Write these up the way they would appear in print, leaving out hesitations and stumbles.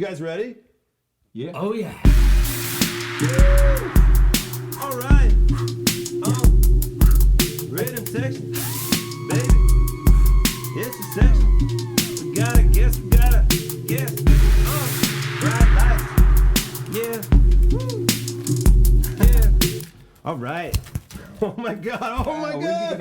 You guys ready? Yeah. Oh, yeah. Yeah. All right. Rhythm section. Baby. It's a section. We gotta guess. Bright lights. Yeah. Woo. Yeah. All right. Oh my God. Oh my God.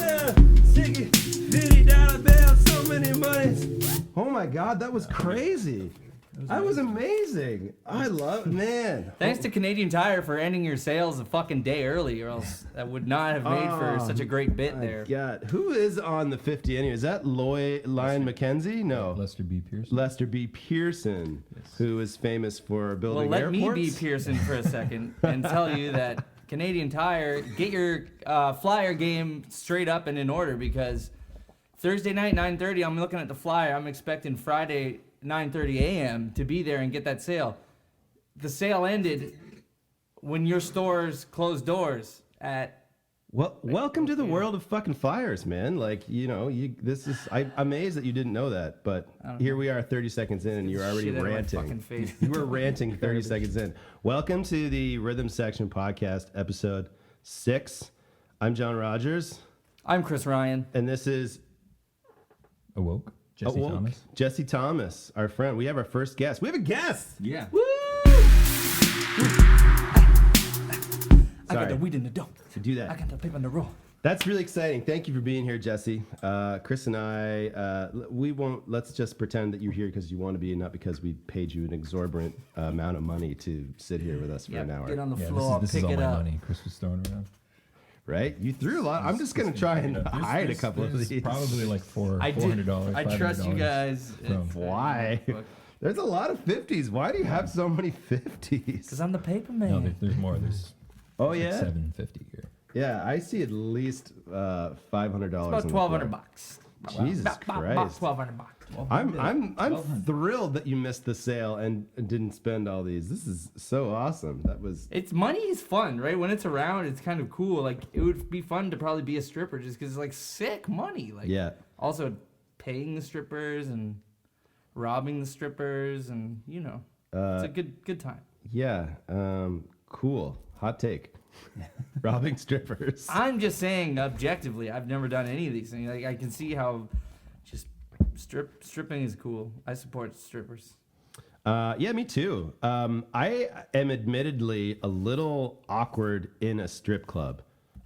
Yeah. Sticky. $50 bill. So many monies. Oh my God. That was crazy. That was amazing. I love it, man. Thanks to Canadian Tire for ending your sales a fucking day early, or else that would not have made for such a great bit there. God, who is on the 50 anyway? Is that Lyon McKenzie? No. Lester B. Pearson. Lester B. Pearson, yes. Who is famous for building Well, let airports. me be Pearson for a second and tell you that Canadian Tire, get your flyer game straight up and in order, because Thursday night, 9:30, I'm looking at the flyer. I'm expecting Friday, 9:30 a.m. to be there and get that sale. The sale ended when your stores closed doors at... Well, welcome to the world of fucking flyers, man. Like, I'm amazed that you didn't know that, but here we are 30 seconds in and you're already ranting. You were ranting 30 seconds in. Welcome to the Rhythm Section Podcast, episode 6. I'm John Rogers. I'm Chris Ryan. And this is... Awolk. Jesse Thomas, our friend. We have our first guest. We have a guest. Yeah. Woo! I got Sorry. the weed in the dope. To do that. I got the paper in the roll. That's really exciting. Thank you for being here, Jesse. Chris and I, let's just pretend that you're here because you want to be and not because we paid you an exorbitant amount of money to sit here with us for an hour. Get on the floor, this pick is all it my up. money Chris was throwing around. Right? You threw a lot. I'm just going to try and hide a couple of these. Probably like $400. I trust you guys. Why? There's a lot of 50s. Why do you have so many 50s? Because I'm the paper man. No, there's more. There's like 750 here. Yeah, I see at least $500. It's about $1,200. Jesus Christ. $1,200. I'm thrilled that you missed the sale and didn't spend all these. This is so awesome. Money is fun, right? When it's around, it's kind of cool. Like, it would be fun to probably be a stripper just because it's like sick money. Like, yeah. Also paying the strippers and robbing the strippers, and it's a good time. Yeah. Cool. Hot take. Robbing strippers. I'm just saying, objectively, I've never done any of these things. Like, I can see how just stripping is cool. I support strippers. Yeah, me too. I am admittedly a little awkward in a strip club.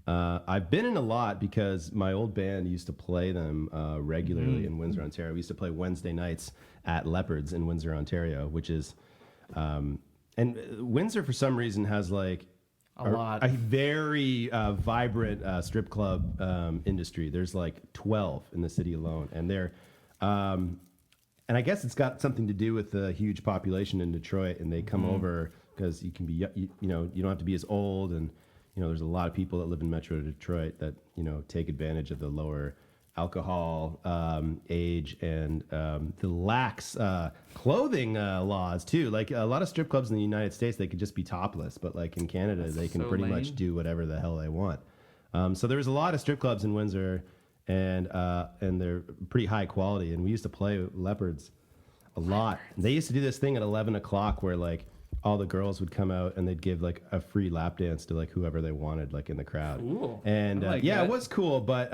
I've been in a lot because my old band used to play them regularly in Windsor, Ontario. We used to play Wednesday nights at Leopards in Windsor, Ontario, which is... and Windsor, for some reason, has like... A very vibrant strip club industry. There's like 12 in the city alone, and and I guess it's got something to do with the huge population in Detroit, and they come over because you can be, you don't have to be as old, and there's a lot of people that live in Metro Detroit that take advantage of the lower alcohol age and the lax clothing laws too. Like a lot of strip clubs in the United States, they could just be topless, but like in Canada, they can pretty much do whatever the hell they want. So there was a lot of strip clubs in Windsor, and they're pretty high quality. And we used to play Leopards a lot. They used to do this thing at 11 o'clock where like all the girls would come out and they'd give like a free lap dance to like whoever they wanted, like in the crowd. Cool. And it was cool, but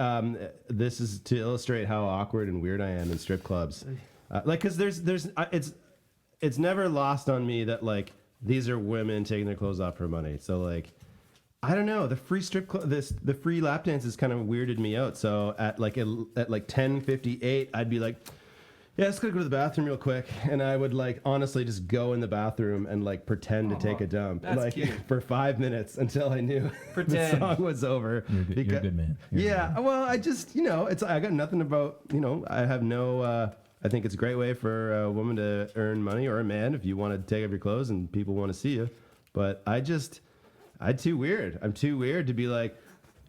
this is to illustrate how awkward and weird I am in strip clubs. Because it's never lost on me that like these are women taking their clothes off for money. So like, I don't know, the free strip club, the free lap dances kind of weirded me out. So at like 10:58, I'd be like, yeah, let's go to the bathroom real quick, and I would like honestly just go in the bathroom and like pretend to take a dump, like cute. For 5 minutes until I knew the song was over. You're a good man. Well, I just I got nothing about I have no. I think it's a great way for a woman to earn money, or a man if you want to take off your clothes and people want to see you. But I'm too weird. I'm too weird to be like,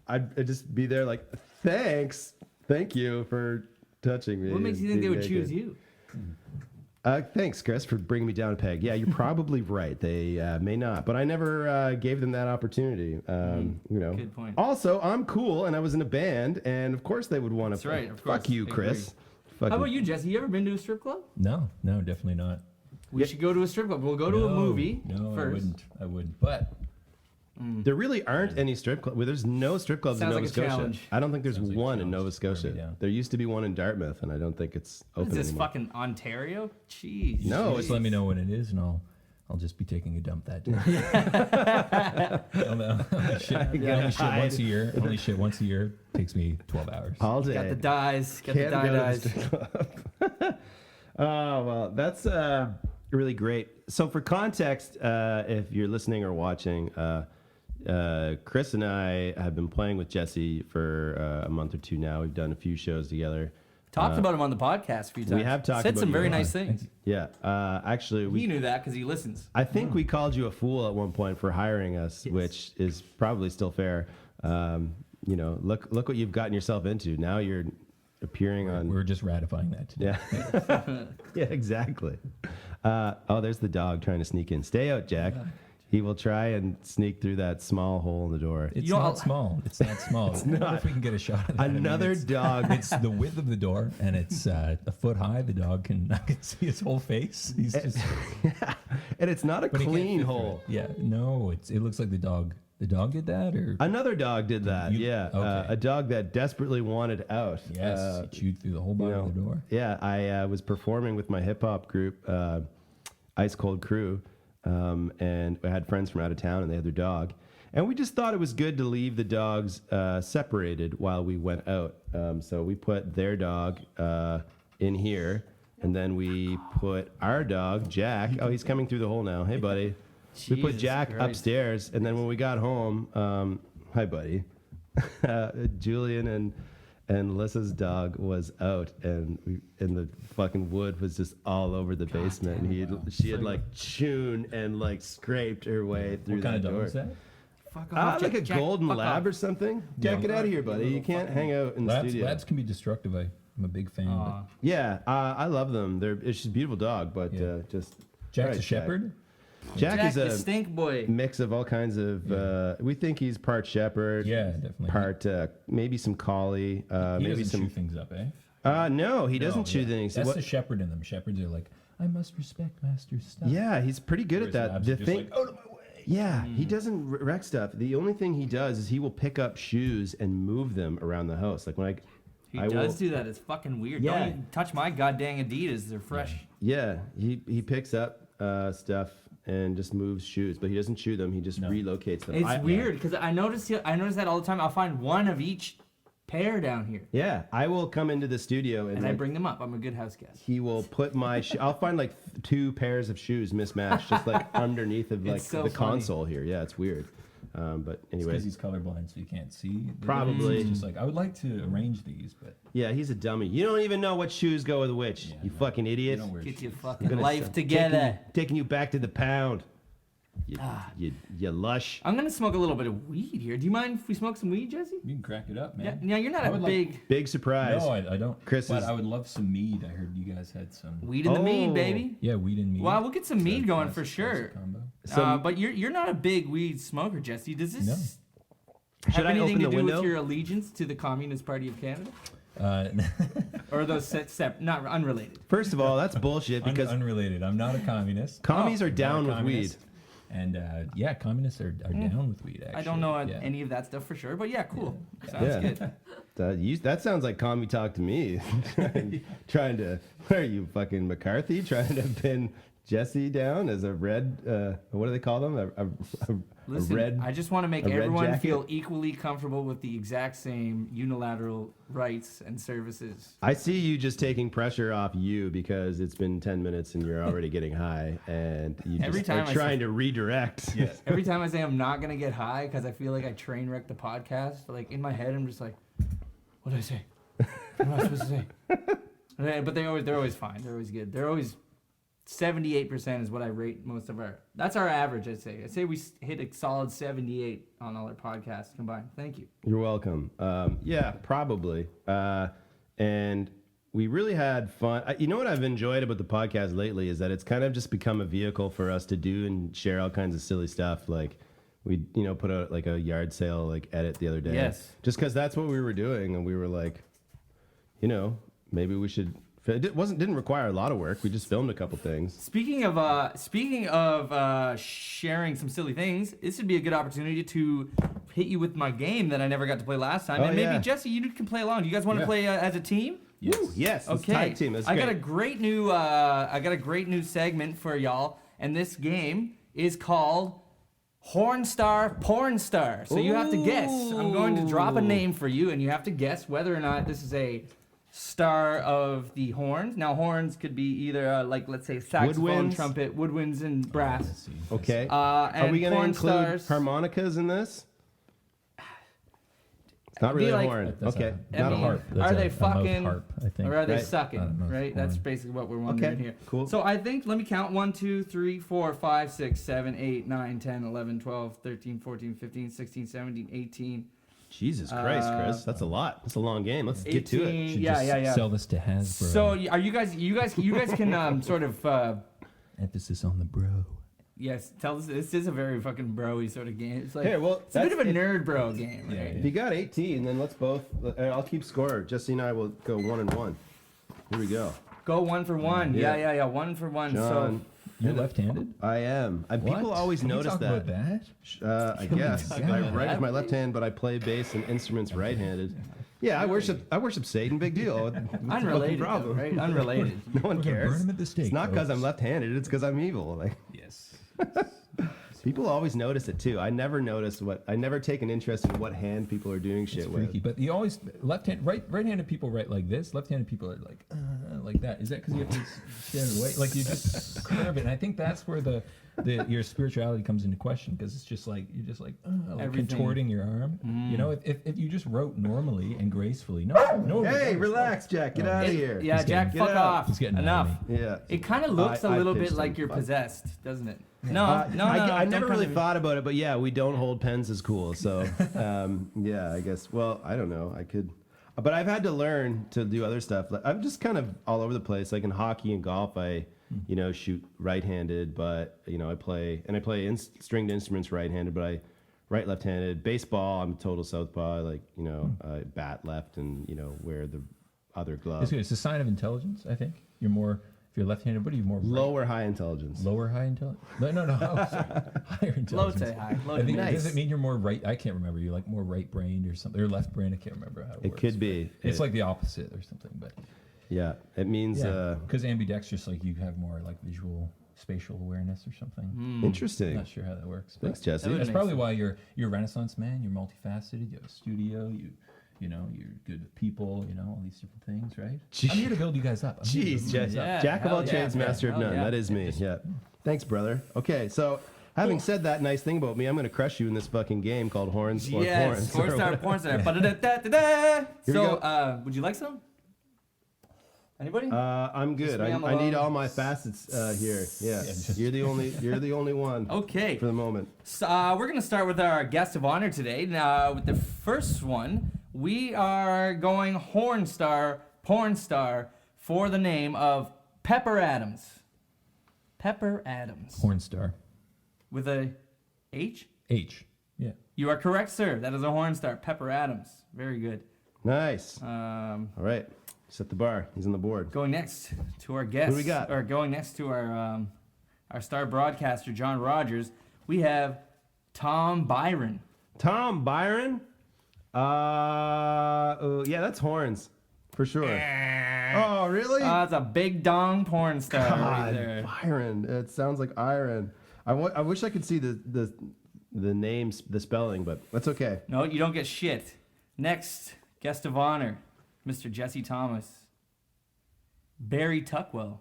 I'd just be there like, thank you for touching me. What makes you think they would choose you? Thanks, Chris, for bringing me down a peg. Yeah, you're probably right. They may not, but I never gave them that opportunity. Good point. Also, I'm cool, and I was in a band, and of course they would want to. That's right. Of fuck course. you, Chris. How about you, Jesse? You ever been to a strip club? No, definitely not. We should go to a strip club. We'll go to a movie first. I wouldn't. But there really aren't any strip clubs. Well, there's no strip clubs in Sounds Nova like a Scotia. challenge. I don't think there's Sounds like a one in challenge Nova for Scotia. me, yeah. There used to be one in Dartmouth, and I don't think it's What open is this, anymore. fucking Ontario? Jeez. No, just let me know when it is, and I'll just be taking a dump that day. Only shit once a year. Takes me 12 hours. all day. Got the dyes. Got Can't the go to the dyes. strip club. Oh, well, that's really great. So for context, if you're listening or watching, Chris and I have been playing with Jesse for a month or two now. We've done a few shows together. Talked about him on the podcast a few times. We have talked Said about some you very a lot. nice things. Yeah, actually, He knew that because he listens. I think we called you a fool at one point for hiring us, which is probably still fair. Look what you've gotten yourself into. Now you're appearing on. We're just ratifying that today. Yeah, yeah, exactly. There's the dog trying to sneak in. Stay out, Jack. He will try and sneak through that small hole in the door. It's not small. It's not small. I wonder if we can get a shot of that. Another dog. It's the width of the door, and it's a foot high. The dog I can see his whole face. He's just. And it's not a But he can't clean fit through hole. it. Yeah, no. It looks like the dog. The dog did that, or Another dog did that. Okay. A dog that desperately wanted out. yes, he chewed through the whole bottom of the door. Yeah, I was performing with my hip hop group, Ice Cold Crew, and I had friends from out of town, and they had their dog, and we just thought it was good to leave the dogs separated while we went out. So we put their dog in here, and then we put our dog Jack. Oh, he's coming through the hole now. Hey, buddy. We put Jesus Jack Christ. upstairs, and then when we got home, hi, buddy. Julian and Lissa's dog was out, and the fucking wood was just all over the basement. And she had like chewed and like scraped her way through What kind that of dog door. is that? Fuck off. Like a Jack, golden fuck lab off. or something. Jack, get out of here, buddy. You can't hang out in the studio. Labs can be destructive. I'm a big fan. Aw. Yeah, I love them. It's just a beautiful dog, but Yeah. just Jack's Alright, a shepherd. Jack Jack is the a stink boy. mix of all kinds of. We think he's part shepherd. Yeah, definitely. Part maybe some collie. He Maybe doesn't some. chew things up, eh? No, he doesn't No, chew yeah. things. That's What- the shepherd in them. Shepherds are like, I must respect master's stuff. Yeah, he's pretty good at Whereas that. Labs The are just thing, like, out of my way. yeah, he doesn't wreck stuff. The only thing he does is he will pick up shoes and move them around the house. Like when He I does will, do that. It's fucking weird. Yeah. Don't even touch my goddamn Adidas. They're fresh. yeah, he picks up stuff and just moves shoes, but he doesn't chew them. He just relocates them. It's weird because I notice that all the time. I'll find one of each pair down here, Yeah, I will come into the studio and and I like, bring them up. I'm a good house guest. he will put my. I'll find like 2 pairs of shoes mismatched, just like underneath of like It's so the funny. console here. Yeah, it's weird. But Because anyways, he's colorblind, so you can't see. Probably. He's just like, I would like to arrange these, but yeah, he's a dummy. You don't even know what shoes go with which. Yeah, you no. fucking you idiot. don't wear Get shoes. your fucking Gonna life s- together. Taking you back to the pound. You, Ah. you lush. I'm gonna smoke a little bit of weed here. Do you mind if we smoke some weed, Jesse? You can crack it up, Yeah. man. Now you're not I a would big Big surprise. No, I don't. Chris but is- I would love some mead. I heard you guys had some. weed in the mead, Oh. baby. Yeah, weed and mead. Well, we'll get some mead So going classic- for sure. classic combo. But you're not a big weed smoker, Jesse. Does this No. have Should I anything open to the do window? with your allegiance to the Communist Party of Canada, Uh, or are those not unrelated? First of all, that's bullshit because unrelated. I'm not a communist. commies are I'm not down a with weed. communist. And yeah, communists are down with weed. Actually, I don't know yeah. any of that stuff for sure, but yeah, cool. Sounds Yeah. good. That sounds like commie talk to me. trying to, what are you, fucking McCarthy? Trying to pin Jesse down as a red, what do they call them? A Listen, red. I just want to make a red everyone jacket? feel equally comfortable with the exact same unilateral rights and services. I see you just taking pressure off you because it's been 10 minutes and you're already getting high and you Every just time are I trying say- to redirect. Yes. Every time I say I'm not gonna get high because I feel like I train wreck the podcast, like in my head I'm just like, what did I say? What am I supposed to say? But they're always fine. They're always good. They're always 78% is what I rate most of our. That's our average, I'd say. I'd say we hit a solid 78 on all our podcasts combined. Thank you. You're welcome. Yeah, probably. And we really had fun. You know what I've enjoyed about the podcast lately is that it's kind of just become a vehicle for us to do and share all kinds of silly stuff. Like we, put out like a yard sale like edit the other day. Yes. Just because that's what we were doing, and we were like, maybe we should. It didn't require a lot of work. We just filmed a couple things. Speaking of sharing some silly things, this would be a good opportunity to hit you with my game that I never got to play last time. And maybe Jesse, you can play along. Do you guys want to play as a team? Yes. Woo, yes. Okay. Tag team. That's I great. got a great new segment for y'all, and this game is called Horn Star Porn Star. So you have to guess. I'm going to drop a name for you, and you have to guess whether or not this is a star of the horns. Now, horns could be either, like, let's say, saxophone, Woodwinds. Trumpet, woodwinds, and brass. Okay. And Are we going to porn include stars, harmonicas in this? It's not really a like- horn. That's Okay. I Not a mean, harp. That's Are a they mouth fucking, harp, I think. or are they Right. sucking? Not a mouth Right? That's horn. basically what we're wondering Okay, here. cool. So I think, let me count. 1, 2, 3, 4, 5, 6, 7, 8, 9, 10, 11, 12, 13, 14, 15, 16, 17, 18. Jesus Christ, Chris. That's a lot. That's a long game. Let's get to it. 18. Should Yeah, just yeah, yeah. Sell this to Hasbro. So are you guys can sort of Emphasis on the bro. yes, tell us. This is a very fucking bro-y sort of game. It's like Here, well, it's a bit of a that's- nerd bro game, right? Yeah, If you got 18, then let's both. I'll keep score. Jesse and I will go 1 and 1. Here we go. Go 1 for 1. Yeah, Yeah. yeah, yeah. 1 for 1. John, You're left-handed? I am. People always Can we notice talk that. about that? I guess talk I about write that? with my left hand, but I play bass and instruments right-handed. Yeah, I worship Satan. Big deal. What's the fucking Unrelated, though, problem? right? Unrelated. No one We're gonna cares. burn him at the stake, It's not because folks. I'm left-handed. It's because I'm evil. Like Yes. people always notice it too. I never take an interest in what hand people are doing shit It's with. freaky, but you always right-handed people write like this. Left-handed people are like that. Is that because you have to stand away? Like you just curve it, and I think that's where your spirituality comes into question because it's just like you're just like Everything. contorting your arm. You know, if you just wrote normally and gracefully, no. Hey, relax, Jack. Get out of here. Yeah, He's Jack, getting- fuck Get out. off. He's getting Enough. mad at me. Yeah. It kind of looks a I little pitched bit like him. you're Fuck. possessed, doesn't it? No, I don't never come really to me. thought about it, but yeah, we don't hold pens as cool. So, yeah, I guess. Well, I don't know. I could, but I've had to learn to do other stuff. Like I'm just kind of all over the place. Like in hockey and golf, I, shoot right-handed, but I play stringed instruments right-handed, but I write left-handed. Baseball, I'm a total southpaw. I bat left and wear the other glove. It's good. It's a sign of intelligence. I think you're more. If you're left-handed, what are you more? Lower high intelligence. Lower high intelligence? No. Oh, sorry. Higher intelligence. Low to high. Low I to think mid. does it mean you're more right? I can't remember. You're like more right-brained or something, or left-brained. I can't remember how it It works. could be. It's like the opposite or something, but Yeah, it means because ambidextrous, like you have more like visual, spatial awareness or something. interesting. Not sure how that works. Thanks, But Jesse. would that's make probably sense. why you're a Renaissance man. You're multifaceted. You have a studio. You're good with people. All these different things, right? I'm here to build you guys up. I'm here to Jeez, build you Jesse. guys up. Yeah, Jack of hell all yeah, trades, master of hell none. yeah. That is me. Yeah. Thanks, brother. Okay, so having said that nice thing about me, I'm going to crush you in this fucking game called Horns or Yes, Porns. Horn Star Porn Star. Ba-da-da-da-da-da. Here we So, would you like some? Anybody? I'm good. Just me on the I need low. all my facets here. Yeah, just- you're the only one Okay. for the moment. So, we're going to start with our guest of honor today. Now, with the first one, we are going Horn Star Porn Star for the name of Pepper Adams. Pepper Adams. Horn star. With a H? H. Yeah. You are correct, sir. That is a Horn Star. Pepper Adams. Very good. Nice. Um, All right, set the bar. He's on the board. Going next to our guest, Who we got? or going next to our star broadcaster John Rogers, we have Tom Byron. Tom Byron. Yeah, that's horns for sure. Oh, really? That's a big dong porn star right God, there. Byron. It sounds like iron. I wish I could see the names, the spelling, but that's okay. No, you don't get shit. Next guest of honor, Mr. Jesse Thomas. Barry Tuckwell.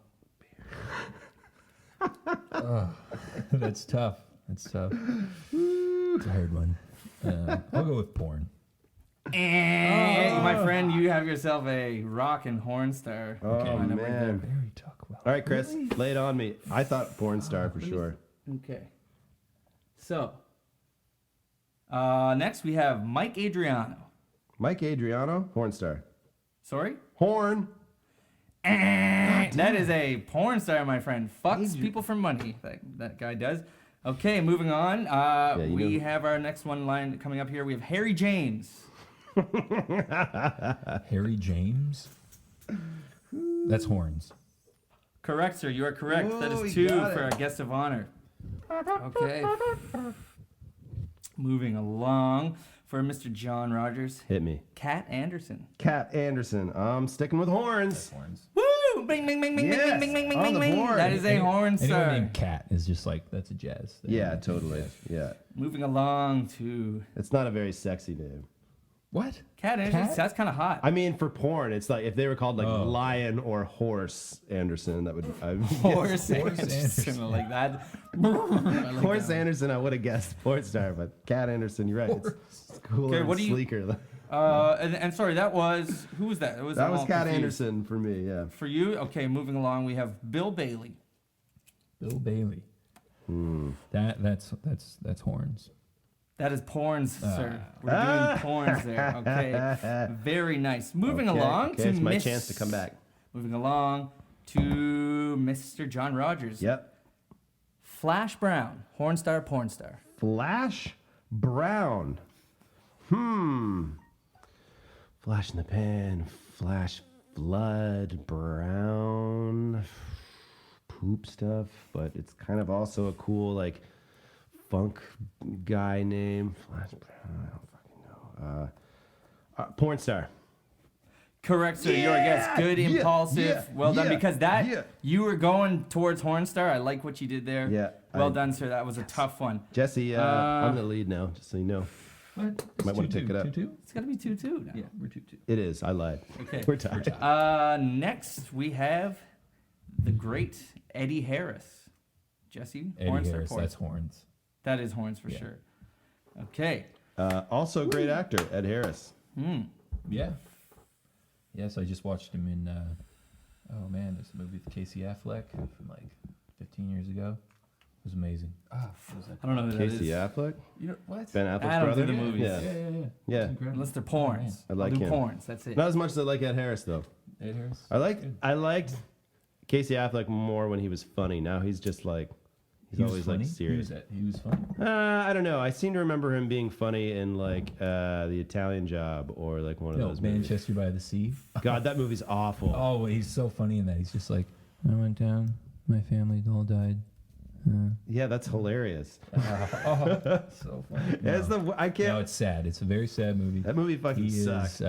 That's tough. It's a hard one. I'll go with porn. My friend, you have yourself a rockin' horn star. Oh, lined up right there. man. Barry Tuckwell. All right, Chris, lay it on me. I thought porn star for sure. Okay. So, next we have Mike Adriano. Mike Adriano, horn star. Sorry? Horn. That is a porn star, my friend. Fucks people for money. That guy does. Okay, moving on. We have our next one line coming up here. We have Harry James. Harry James. That's horns. Correct, sir. You are correct. Whoa, That we is 2 got for it. our guest of honor. Okay. Moving along for Mr. John Rogers. Hit me. Cat Anderson. Cat Anderson. I'm sticking with horns. That's horns. Woo! Bing, bing, bing, bing, Yes, bing, bing, bing, on bing, the bing. board. That is a horn, Anyone sir. named Cat is just like, that's a jazz thing. Yeah, totally. Yeah. Moving along to It's not a very sexy name. What? Cat Anderson. Cat? That's kind of hot. I mean, for porn, it's like if they were called like Oh. Lion or Horse Anderson, that would Horse Horse Anderson. Anderson. I like that. I like Horse that one. Anderson, I would have guessed porn star, but Cat Anderson, you're right. It's cooler Okay, and what do you- sleeker. And sorry, that was who was that? It was That was all Cat confused. Anderson for me. Yeah. For you, okay. Moving along, we have Bill Bailey. Bill Bailey. That's horns. That is porns, sir. We're doing porns there. Okay, very nice. Moving Okay, along okay, to it's my chance to come back. Moving along to Mr. John Rogers. Yep. Flash Brown, horn star, porn star. Flash Brown. Flash in the pan. Flash Flood Brown. Poop stuff, but it's kind of also a cool like funk guy name. Flash Brown. I don't fucking know. Porn star. Correct, sir. Your guess. Good, Yeah, impulsive. yeah, Well done. yeah, Because that yeah. you were going towards horn star. I like what you did there. Yeah, Well I- done, sir. That was a tough one. Jesse, I'm the lead now, just so you know. What? Might wanna pick it up. 2-2? It's got to be 2-2 now. Yeah, we're 2-2. It is. I lied. Okay. We're tied. Next, we have the great Eddie Harris. Jesse, Eddie horns or Harris, porn? that's horns. That is horns for Yeah. sure. Okay. Also, a great actor, Ed Harris. Yeah. Yes, I just watched him in, oh man, there's a movie with Casey Affleck from like 15 years ago. It was amazing. What was that? I don't know who that Casey is. Affleck? You know, what? Ben Affleck's I don't brother? do the movies. Yeah. Yeah. Yeah. It's incredible. Unless they're porns. I like I'll do him. porns. That's it. Not as much as I like Ed Harris, though. Ed Harris? I liked Casey Affleck more when he was funny. Now he's just like, he's He was always funny? like serious. He was funny. I don't know. I seem to remember him being funny in like The Italian Job or like one of No, those movies. Manchester by the Sea. God, that movie's awful. Oh, he's so funny in that. He's just like, I went down, my family all died. Yeah, that's hilarious. So funny. It's I can't. No, it's sad. It's a very sad movie. That movie fucking He sucks. is.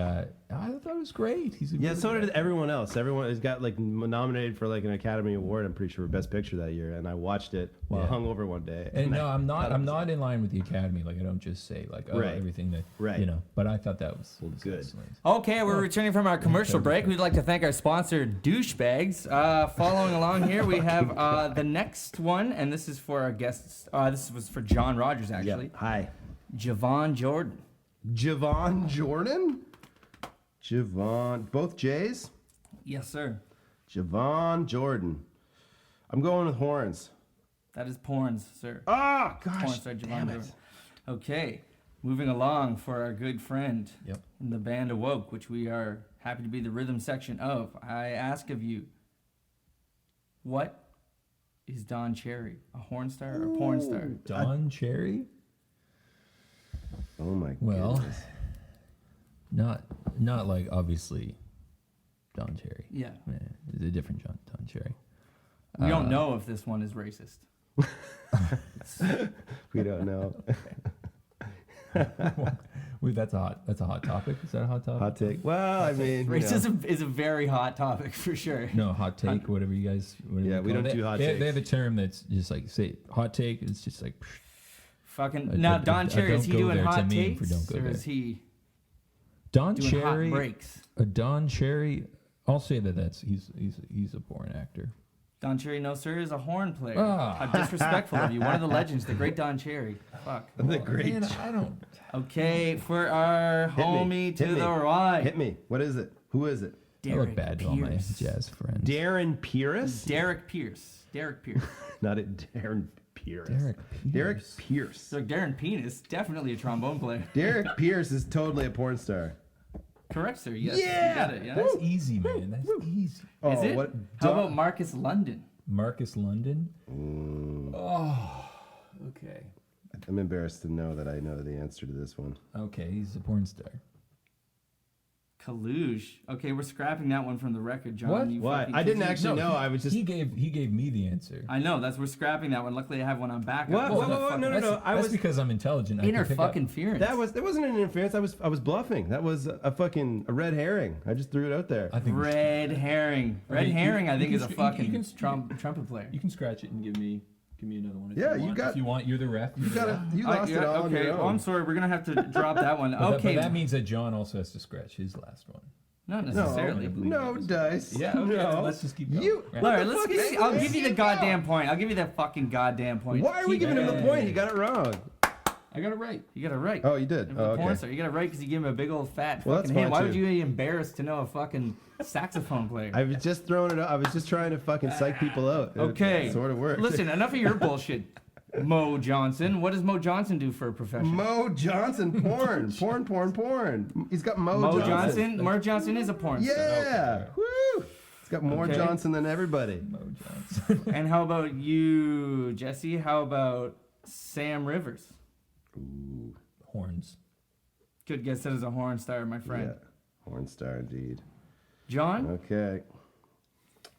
I thought it was great. He's a Yeah, really so good did actor. everyone else. Everyone has got like nominated for like an Academy Award. I'm pretty sure for Best Picture that year, and I watched it while Yeah. hungover one day. And no, I'm thought not. it I'm was not in line with the Academy. Like I don't just say like Right. everything that Right. you know. But I thought that was good. excellent. Okay, we're returning from our commercial break. We'd like to thank our sponsor, Douchebags. Following along here, we have the next one, and this is for our guests. This was for John Rogers, Yeah. actually. Hi, Javon Jordan. Javon Jordan. Javon, both J's. Yes, sir. Javon Jordan. I'm going with horns. That is porns, sir. Oh Porn gosh, star Javon damn it. Jordan. Okay, moving along for our good friend Yep. in the band Awolk, which we are happy to be the rhythm section of. I ask of you, what is Don Cherry? A horn star or porn star? Don Cherry. Oh my Well, goodness. not like obviously Don Cherry. Yeah. Yeah, it's a different Don Cherry. We don't know if this one is racist. We don't know. Wait, that's a hot topic. Is that a hot topic? Hot take. Well, I mean, you know. Racism is a very hot topic for sure. No, hot take, whatever you guys. Whatever Yeah, you we call don't it. do hot They have a takes. term that's just like say hot take. It's just like Fucking I- now, I- Don I Cherry, is don't he go doing there. It's a hot meme for takes don't go or there. is he Don doing Cherry. hot breaks? A Don Cherry. I'll say that he's a porn actor. Don Cherry, no sir, is a horn player. Ah. How disrespectful of you. One of the legends, the great Don Cherry. Fuck. The great. Man, I don't. Okay, for our Hit me. homie to Hit me. the right, Hit me. What is it? Who is it? I Derek look bad to all my Pierce. jazz friends. Darren Pierce? Derek Pierce. Derek Pierce. Not it. Darren Pierce. Derek Derek Pierce. Pierce. So Darren Penis, definitely a trombone player. Derek Pierce is totally a porn star. Correct, sir. Yes. Yeah! You got it. Yeah. That's easy, man. That's easy. Oh, Is it? what? How about Marcus London? Marcus London. Oh, okay. I'm embarrassed to know that I know the answer to this one. Okay, he's a porn star. Kaluge. Okay, we're scrapping that one from the record, John. What? You What? fucking I didn't kid. actually know. I was just. He gave me the answer. I know. We're scrapping that one. Luckily, I have one on backup. What? This is Whoa, a whoa, fucking- no, no, no. That's was because I'm intelligent. I Inner can pick up- fucking interference. That wasn't an interference. I was bluffing. That was a red herring. I just threw it out there. I think we should- Red herring. Red Okay, herring, I think, you is a can- fucking you can- trumpet player. You can scratch it and give me another one. If Yeah, you you want. got- If you want, you're the ref. You got it. You lost it all on okay. your Well, I'm own. sorry. We're gonna have to drop that one. But Okay. that means that John also has to scratch his last one. Not No, necessarily. no dice. Yeah, okay, no. let's just keep going. You. Right. All right, the let's fuck give is you, I'll this? give you the goddamn point. I'll give you that fucking goddamn point. Why are we giving him the Hey. point? He got it wrong. I got it right. You got it right. Oh, you did. It was Oh, a porn okay. star. You got it right because you gave him a big old fat Well, that's fucking hint. fine, Why would too. you be embarrassed to know a fucking saxophone player? I was just throwing it out. I was just trying to fucking psych people out. Okay. It sort of worked. Listen, enough of your bullshit. Mo Johnson. What does Mo Johnson do for a profession? Mo Johnson, porn. porn. He's got Mo Johnson. Mo Johnson is a porn star. Yeah. Woo. He's got more Okay. Johnson than everybody. Mo Johnson. And how about you, Jesse? How about Sam Rivers? Horns. Good guess. That is a horn star, my friend. Yeah. Horn star indeed. John. Okay.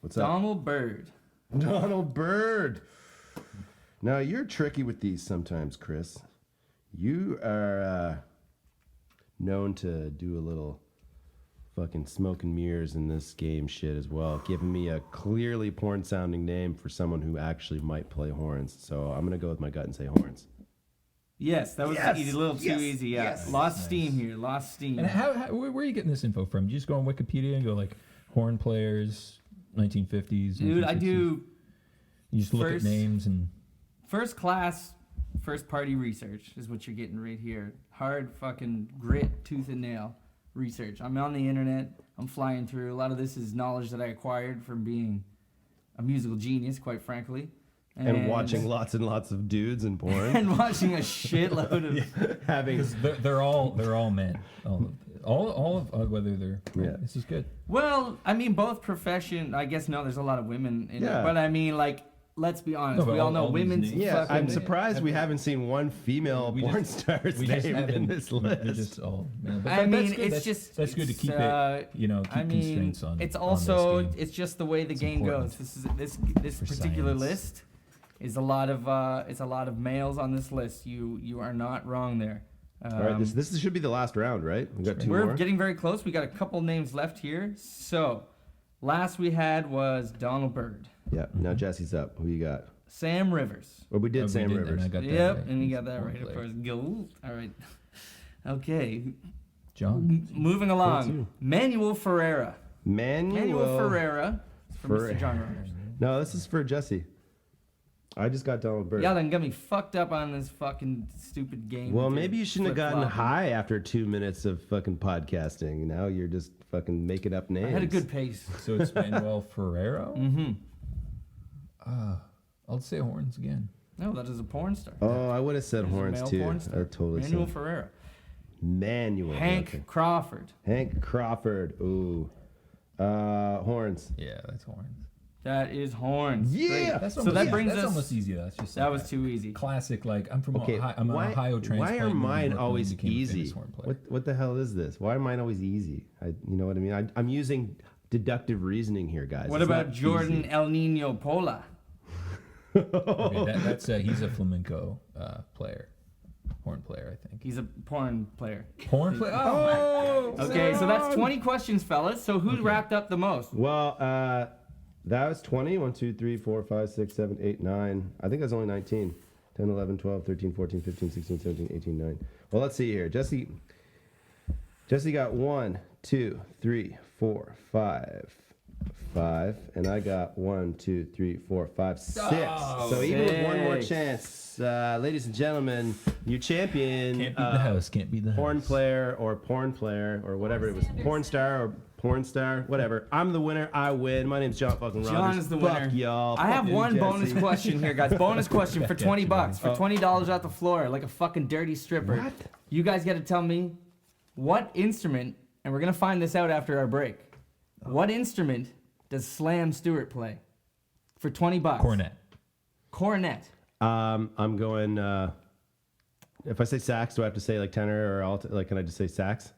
What's up? Donald Byrd. Donald Byrd. Now you're tricky with these sometimes, Chris. You are known to do a little fucking smoke and mirrors in this game shit as well, giving me a clearly porn sounding name for someone who actually might play horns. So I'm gonna go with my gut and say horns. Yes, that was Yes, a little too yes, easy. Yeah, yes. lost steam here. Lost steam. And where are you getting this info from? Do you just go on Wikipedia and go like horn players, 1950s? Dude, I 1960s? do You just look at first- names and first class, first party research is what you're getting right here. Hard fucking grit, tooth and nail research. I'm on the internet. I'm flying through. A lot of this is knowledge that I acquired from being a musical genius, quite frankly. And watching lots and lots of dudes in porn. and watching a shitload of Having they're all men. All of whether they're Yeah. This is good. Well, I mean, both profession. I guess no, there's a lot of women in Yeah. it, but I mean, like, let's be honest. No, but we all know all these women's. names- yeah, I'm fucking- surprised we haven't seen one female We porn just- star's We just name haven't. in this They're list. just all men. But I that's mean, good. it's that's, just that's good to it's, keep it. Keep I mean, constraints on. it's on also this game. it's just the way the It's game important goes. This for particular science. list is a lot of males on this list. You are not wrong there. All right, this should be the last round, right? We got two We're more. getting very close. We got a couple names left here. So, last we had was Donald Byrd, Yeah. Now Jesse's up. Who you got? Sam Rivers. Well, we did Oh, Sam and Rivers. I got that Yep, right. and you got that Horn right, of player. course. Go. All right. Okay, John. moving along. Manuel Ferreira. Manuel Ferreira from Ferreira. Mr. John Rogers. No, this is for Jesse. I just got Donald Byrd. Y'all done got me fucked up on this fucking stupid game. Well, with maybe your you shouldn't have gotten flip-flopping. high after 2 minutes of fucking podcasting. Now you're just fucking making up names. I had a good pace. So it's Manuel Ferrero. Mm-hmm. I'll say horns again. No, that is a porn star. Oh, I would have said He's a horns male too. porn star. I totally Manuel said Ferreira. Manuel. Hank okay. Crawford. Hank Crawford. Ooh. Horns. Yeah, that's horns. That is horns. Yeah! Great. That's So almost, that brings that's us. almost easy. That's just That like was too easy. classic. Like I'm from Okay, Ohio. I'm an Ohio transplant. why are moved to mine Brooklyn, always became a famous easy? horn player. What the hell is this? Why are mine always easy? You know what I mean? I'm using deductive reasoning here, guys. What It's about not Jordan easy. El Nino Pola? Okay, that's he's a flamenco player, horn player, I think. He's a porn player. Horn player. Oh, Okay, so that's 20 questions, fellas. So who wrapped up the most? Well, that was 20. 1, 2, 3, 4, 5, 6, 7, 8, 9. I think that's only 19. 10, 11, 12, 13, 14, 15, 16, 17, 18, 9. Well, let's see here. Jesse got 1, 2, 3, 4, 5, and I got 1, 2, 3, 4, 5, 6. Oh, So even with one more 6. chance, ladies and gentlemen, your champion, can't beat the house. Can't beat the horn house. player or porn player or whatever it was, porn star or porn star, whatever. I'm the winner. I win. My name's John fucking Rogers. John is the Fuck winner. y'all. I have Fuck you, one Jesse. bonus question here, guys. Bonus question for Back at 20 you, bucks, for man. $20 off the floor, like a fucking dirty stripper. What? You guys got to tell me what instrument, and we're gonna find this out after our break. What instrument does Slam Stewart play? For 20 bucks. Cornet. Cornet. I'm going. If I say sax, do I have to say like tenor or alt? Like, can I just say sax?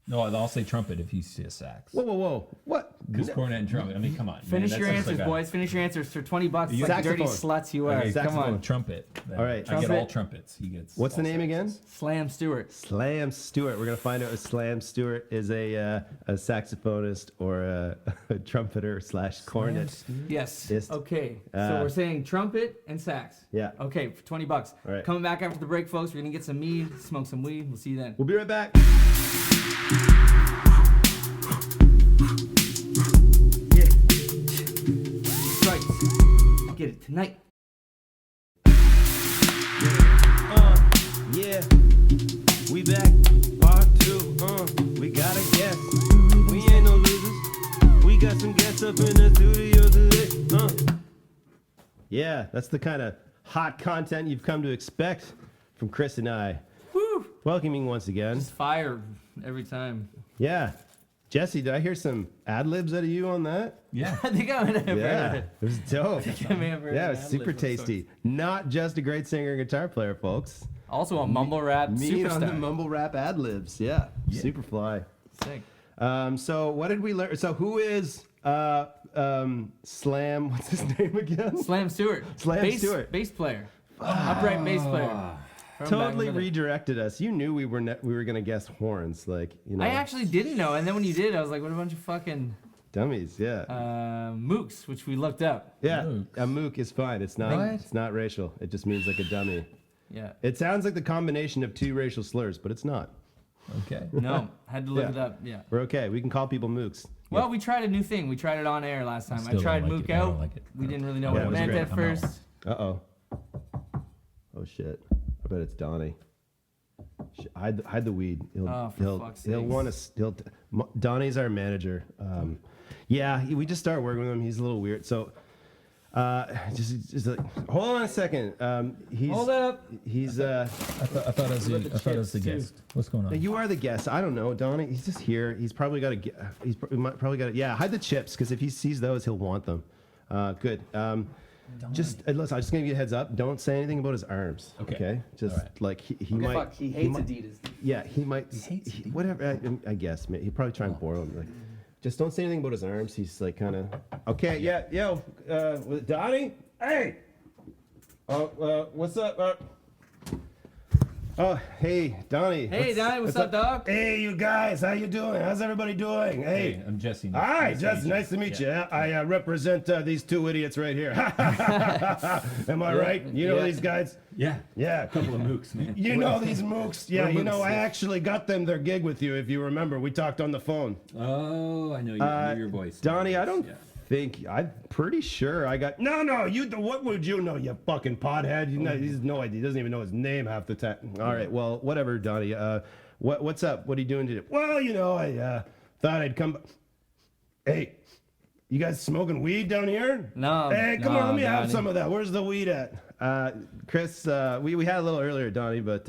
No, I'll say trumpet if you see a sax. Whoa. What? Because cornet and trumpet. I mean, come on. Finish man, your that sounds answers, like boys. Finish your answers for $20. Like Saxophone. dirty sluts you are. Okay, Come saxophone. on. Trumpet. All right. I get Trumpet. all trumpets. He gets. What's the all name again? saxes. Slam Stewart. Slam Stewart. We're gonna find out if Slam Stewart is a saxophonist or a trumpeter / cornet. Yes. Yes. Okay. Uh, So we're saying trumpet and sax. Yeah. Okay, for $20. All right. Coming back after the break, folks. We're gonna get some mead, smoke some weed. We'll see you then. We'll be right back. Yeah. Strikes. Get it tonight. Yeah, we back. Part 2. We got a guest. We ain't no losers. We got some guests up in the studio today. Yeah, that's the kind of hot content you've come to expect from Chris and I. Woo! Welcoming once again. Just fire every time. Yeah. Jesse, did I hear some ad-libs out of you on that? Yeah. I think I might have heard Yeah, it. it was dope. I may have heard Yeah, it an was ad-lib super of sorts. tasty. Not just a great singer and guitar player, folks. Also a mumble rap Me on the superstar. mumble rap ad-libs. Yeah, super fly. Sick. So what did we learn? So who is Slam? What's his name again? Slam Stewart. Slam Stewart. Bass player. Upright bass player. From Totally back in the day. redirected us. You knew we were gonna guess horns, like you know. I actually didn't know, and then when you did, I was like, what a bunch of fucking dummies. Yeah, mooks, which we looked up. yeah. mooks. A mook is fine. It's not. What? It's not racial. It just means like a dummy. Yeah. It sounds like the combination of two racial slurs, but it's not. Okay. No, had to look Yeah. it up. Yeah. We're okay. We can call people mooks. Well, we tried a new thing. We tried it on air last time. I Still tried don't like mook it. I don't out. like it. We didn't really know Yeah, what it it was meant great. at I'm out. first. Oh shit. I bet it's Donny. Hide the weed. Oh, for fuck's he'll sakes. want to. Donny's our manager. Yeah, we just started working with him. He's a little weird. So, just like, hold on a second. He's Hold up. He's I thought I was the guest. What's going on? You are the guest. I don't know, Donny. He's just here. He's probably got to. Probably got to. Yeah, hide the chips because if he sees those, he'll want them. Good. Just listen. I'm just gonna give you a heads up. Don't say anything about his arms. Okay. Just All right. like he might. Fuck, he hates might, Adidas. Yeah, he might. hates Adidas? Whatever. I guess. He'll probably try and borrow them. Like, just don't say anything about his arms. He's like kind of. Okay. Yeah. Yo. Donny. Hey. What's up? Oh, hey, Donny. Hey, Donny, what's up, dog? Hey, you guys, how you doing? How's everybody doing? Hey, I'm Jesse. Hi, Nice Jess. to meet you. Nice to meet Yeah. you. I represent these two idiots right here. Am I right? You know Yeah. these guys? Yeah. Yeah. A couple of mooks, man. You know these mooks. Yeah, We're you know, mooks, I yeah. actually got them their gig with you, if you remember. We talked on the phone. Oh, I know you. I know your voice. Donnie, I don't Yeah. think, I'm pretty sure I got, no, what would you know, you fucking pothead? You know, he has no idea. He doesn't even know his name half the time. All right, well, whatever, Donnie. What's up? What are you doing today? Well, you know, I thought I'd come. Hey, you guys smoking weed down here? No. Hey, come no, on, let me have Donnie. some of that. Where's the weed at? Chris, we had a little earlier, Donnie, but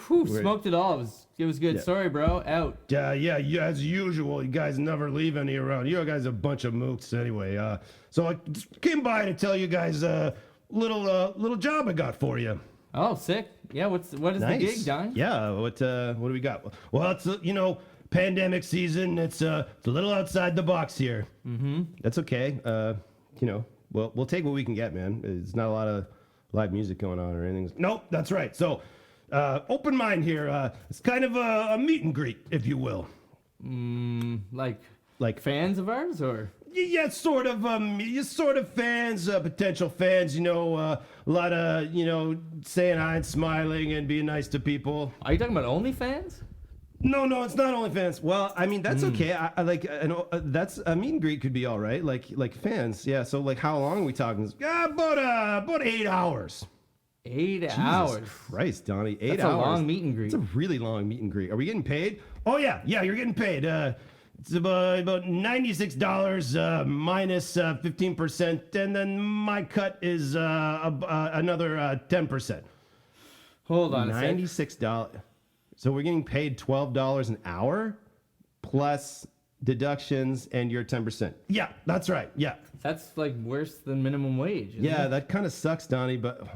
Whew, smoked it all. It was good. Yeah. Sorry, bro. Out. yeah, as usual, you guys never leave any around. You guys are a bunch of mooks anyway. So I just came by to tell you guys a little job I got for you. Oh, sick. Yeah. What is the gig, Don? Yeah, what do we got? Well, it's pandemic season. It's a little outside the box here. Mm-hmm. That's okay. We'll take what we can get, man. There's not a lot of live music going on or anything. Nope, that's right. So, open mind here. It's kind of a meet and greet, if you will. Like fans of ours, or? Yeah, sort of fans, potential fans, a lot of, saying hi and smiling and being nice to people. Are you talking about OnlyFans? No, it's not OnlyFans. Well, I mean, that's okay. I like, that's a meet and greet could be all right. Like fans. Yeah. So like, how long are we talking? Yeah, about 8 hours. 8 Jesus hours. Christ, Donnie, 8 That's hours. a long meet and greet. It's a really long meet and greet. Are we getting paid? Oh yeah, you're getting paid. It's about $96 minus 15%, and then my cut is another 10%. Hold on a sec. $96. So we're getting paid $12 an hour plus deductions and your 10%. Yeah, that's right. Yeah. That's like worse than minimum wage. Isn't Yeah, it? that kind of sucks, Donnie, but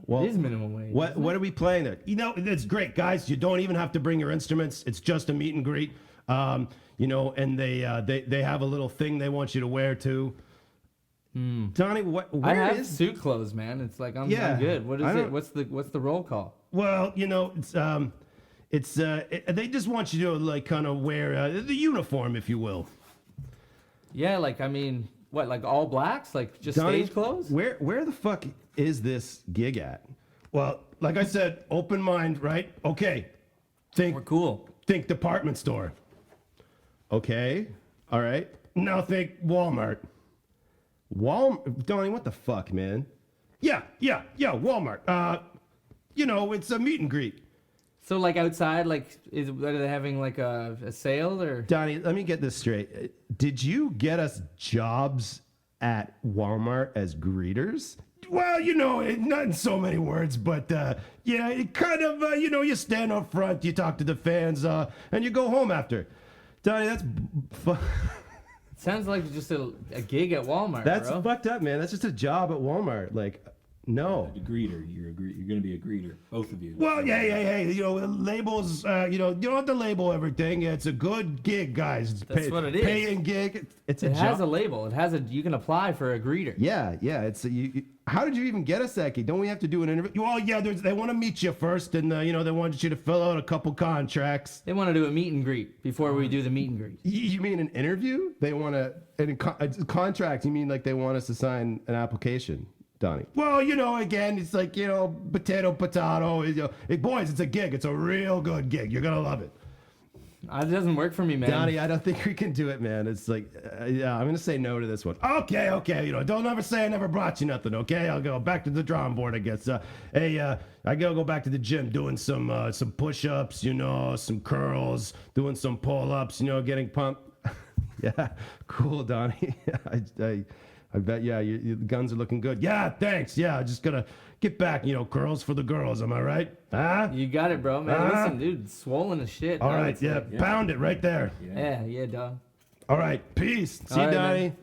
Well, It is minimum wage. What are we playing there? You know, it's great, guys. You don't even have to bring your instruments. It's just a meet and greet. You know, and they have a little thing they want you to wear too. Donnie, I where have is? suit clothes, man. It's like I'm Yeah, good. What is I it? don't- What's the roll call? Well, you know, they just want you to like kind of wear the uniform, if you will. Yeah, like I mean, what, like all blacks, like just Donnie, stage clothes? Where the fuck is this gig at? Well, like I said, open mind, right? Okay, We're cool. think department store. Okay, all right. Now think Walmart. Donnie, what the fuck, man? Yeah, Walmart. You know, it's a meet and greet. So like outside, like are they having like a sale or? Donnie, let me get this straight. Did you get us jobs at Walmart as greeters? Well, you know, not in so many words, but yeah, it kind of, you know, you stand up front, you talk to the fans, and you go home after. Donnie, Sounds like just a gig at Walmart, that's bro. fucked up, man. That's just a job at Walmart. Like, no. A greeter. You're going to be a greeter, both of you. Well, hey, you know, labels, you know, you don't have to label everything. It's a good gig, guys. It's That's what it is. Paying gig. It's a It job. has a label. It has you can apply for a greeter. Yeah. It's how did you even get us that gig? Don't we have to do an interview? Well, yeah, they want to meet you first, and you know, they want you to fill out a couple contracts. They want to do a meet and greet before we do the meet and greet. You mean an interview? They want to a contract? You mean like they want us to sign an application? Donnie. Well, you know, again, it's like, you know, potato. You know, hey, boys, it's a gig. It's a real good gig. You're gonna love it. It doesn't work for me, man. Donnie, I don't think we can do it, man. It's like, yeah, I'm gonna say no to this one. Okay. You know, don't ever say I never brought you nothing. Okay, I'll go back to the drawing board, I guess. Hey, I gotta go back to the gym, doing some push-ups, you know, some curls, doing some pull-ups, you know, getting pumped. Yeah, cool, Donnie. I bet, yeah, your guns are looking good. Yeah, thanks. Yeah, I just gotta get back, you know, curls for the girls. Am I right? Huh? You got it, bro, man. Listen, dude, swollen as shit. All dog. right, It's yeah, like- pound it right there. yeah, dog. All right, peace. See All you, right, Donnie.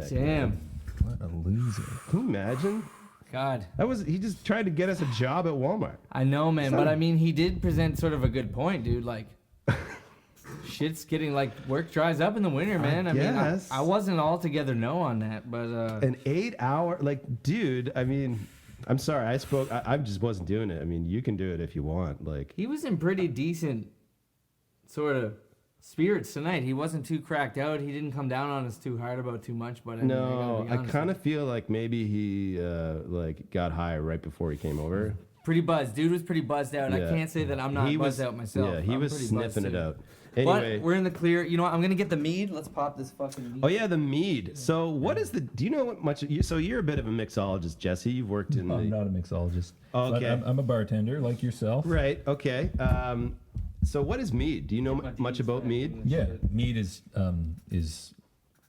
Damn. What a loser. Can you imagine? God. He just tried to get us a job at Walmart. I know, man, but I mean, he did present sort of a good point, dude. Like, shit's getting like work dries up in the winter, man. I mean, guess. I wasn't altogether no on that, but An 8 hour, like, dude, I mean, I'm sorry, I just wasn't doing it. I mean, you can do it if you want. Like, he was in pretty decent sort of spirits tonight. He wasn't too cracked out. He didn't come down on us too hard about too much, but I mean, no, I gotta be kind honest of feel like maybe he, like, got high right before he came over. pretty buzzed. Dude was pretty buzzed out. Yeah. I can't say that I'm not He buzzed was, out myself. Yeah, he I'm was pretty sniffing buzzed it too. out. Anyway. But we're in the clear. You know what? I'm gonna get the mead. Let's pop this fucking mead. Oh yeah, the mead. So what is do you know what much? So you're a bit of a mixologist, Jesse. You've worked in I'm the not a mixologist. But Okay. I'm a bartender like yourself. right. Okay. So what is mead? Do you know much about mead? Yeah, mead is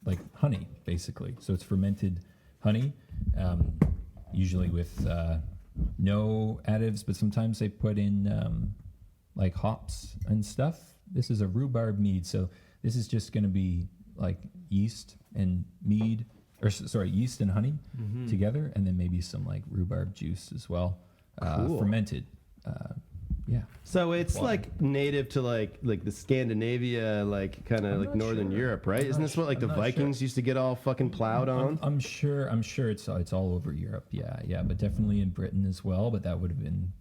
like honey, basically. So it's fermented honey, usually with no additives, but sometimes they put in like hops and stuff. This is a rhubarb mead, so this is just going to be like yeast and mead, or sorry, yeast and honey together, and then maybe some like rhubarb juice as well, Cool. fermented. Yeah. So it's Water. like native to like the Scandinavia, like kind of I'm like not Northern sure. Europe, right? I'm Isn't not this what like sure. the I'm not Vikings used to get all fucking plowed on? I'm sure it's all over Europe. Yeah, but definitely in Britain as well. But that would have been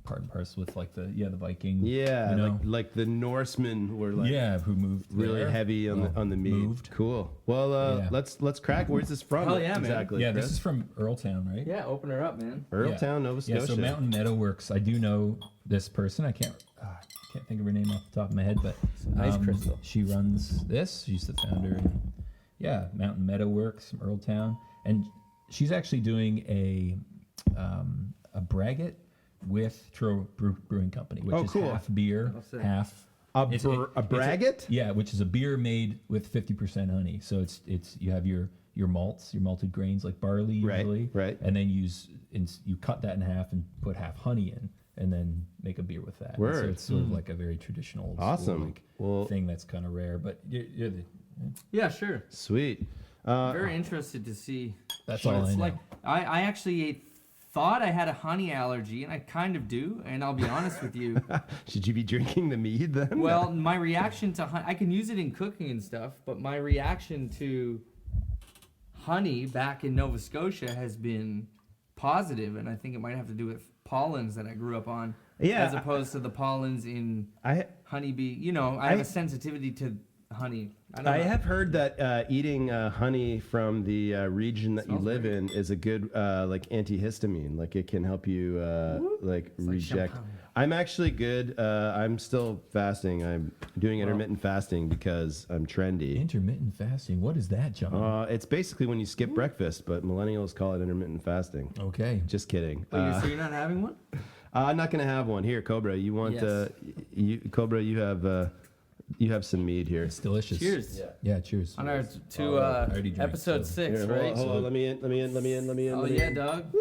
part and parcel with like the Viking. Yeah, you know? like the Norsemen were like who moved really there. heavy on Well, the meat. moved. Cool. Well, Yeah. let's crack. Where's this from? Hell yeah, man. exactly. Yeah, Chris? this is from Earltown, right? Yeah, open her up, man. Earltown, Nova Scotia. Yeah, so Mountain Meadow Works. I do know this person. I can't think of her name off the top of my head, but Nice crystal. She runs this. She's the founder. And, yeah, Mountain Meadow Works from Earltown, and she's actually doing a braggot with Truro Brewing Company, which Oh, is cool. half beer, sick. half A it's- braggot? yeah, which is a beer made with 50% honey. So it's you have your malts, your malted grains like barley Right, usually, right. and then you cut that in half and put half honey in, and then make a beer with that. And Word. So it's sort of like a very traditional, old school, Awesome. like, Well- thing that's kind of rare. But you're the, Yeah, sure. Sweet. Very interested to see. that's what all I it's know. like. I actually ate thought I had a honey allergy, and I kind of do, and I'll be honest with you. Should you be drinking the mead then? Well, my reaction to honey, I can use it in cooking and stuff, but my reaction to honey back in Nova Scotia has been positive, and I think it might have to do with pollens that I grew up on, as opposed to the pollens in honeybee. You know, I have a sensitivity to honey. I have heard that eating honey from the region that you live in is a good like antihistamine. Like it can help you like reject. champagne. I'm actually good. I'm still fasting. I'm doing intermittent fasting because I'm trendy. Intermittent fasting. What is that, John? It's basically when you skip breakfast, but millennials call it intermittent fasting. Okay. Just kidding. Wait, so you're not having one? I'm not gonna have one. Here, Cobra. You want? Yes. Cobra. You have some mead here. It's delicious. Cheers. Yeah, cheers. On our I already drank, episode so- 6, Here, right? hold on. Let me in. Oh yeah, dog.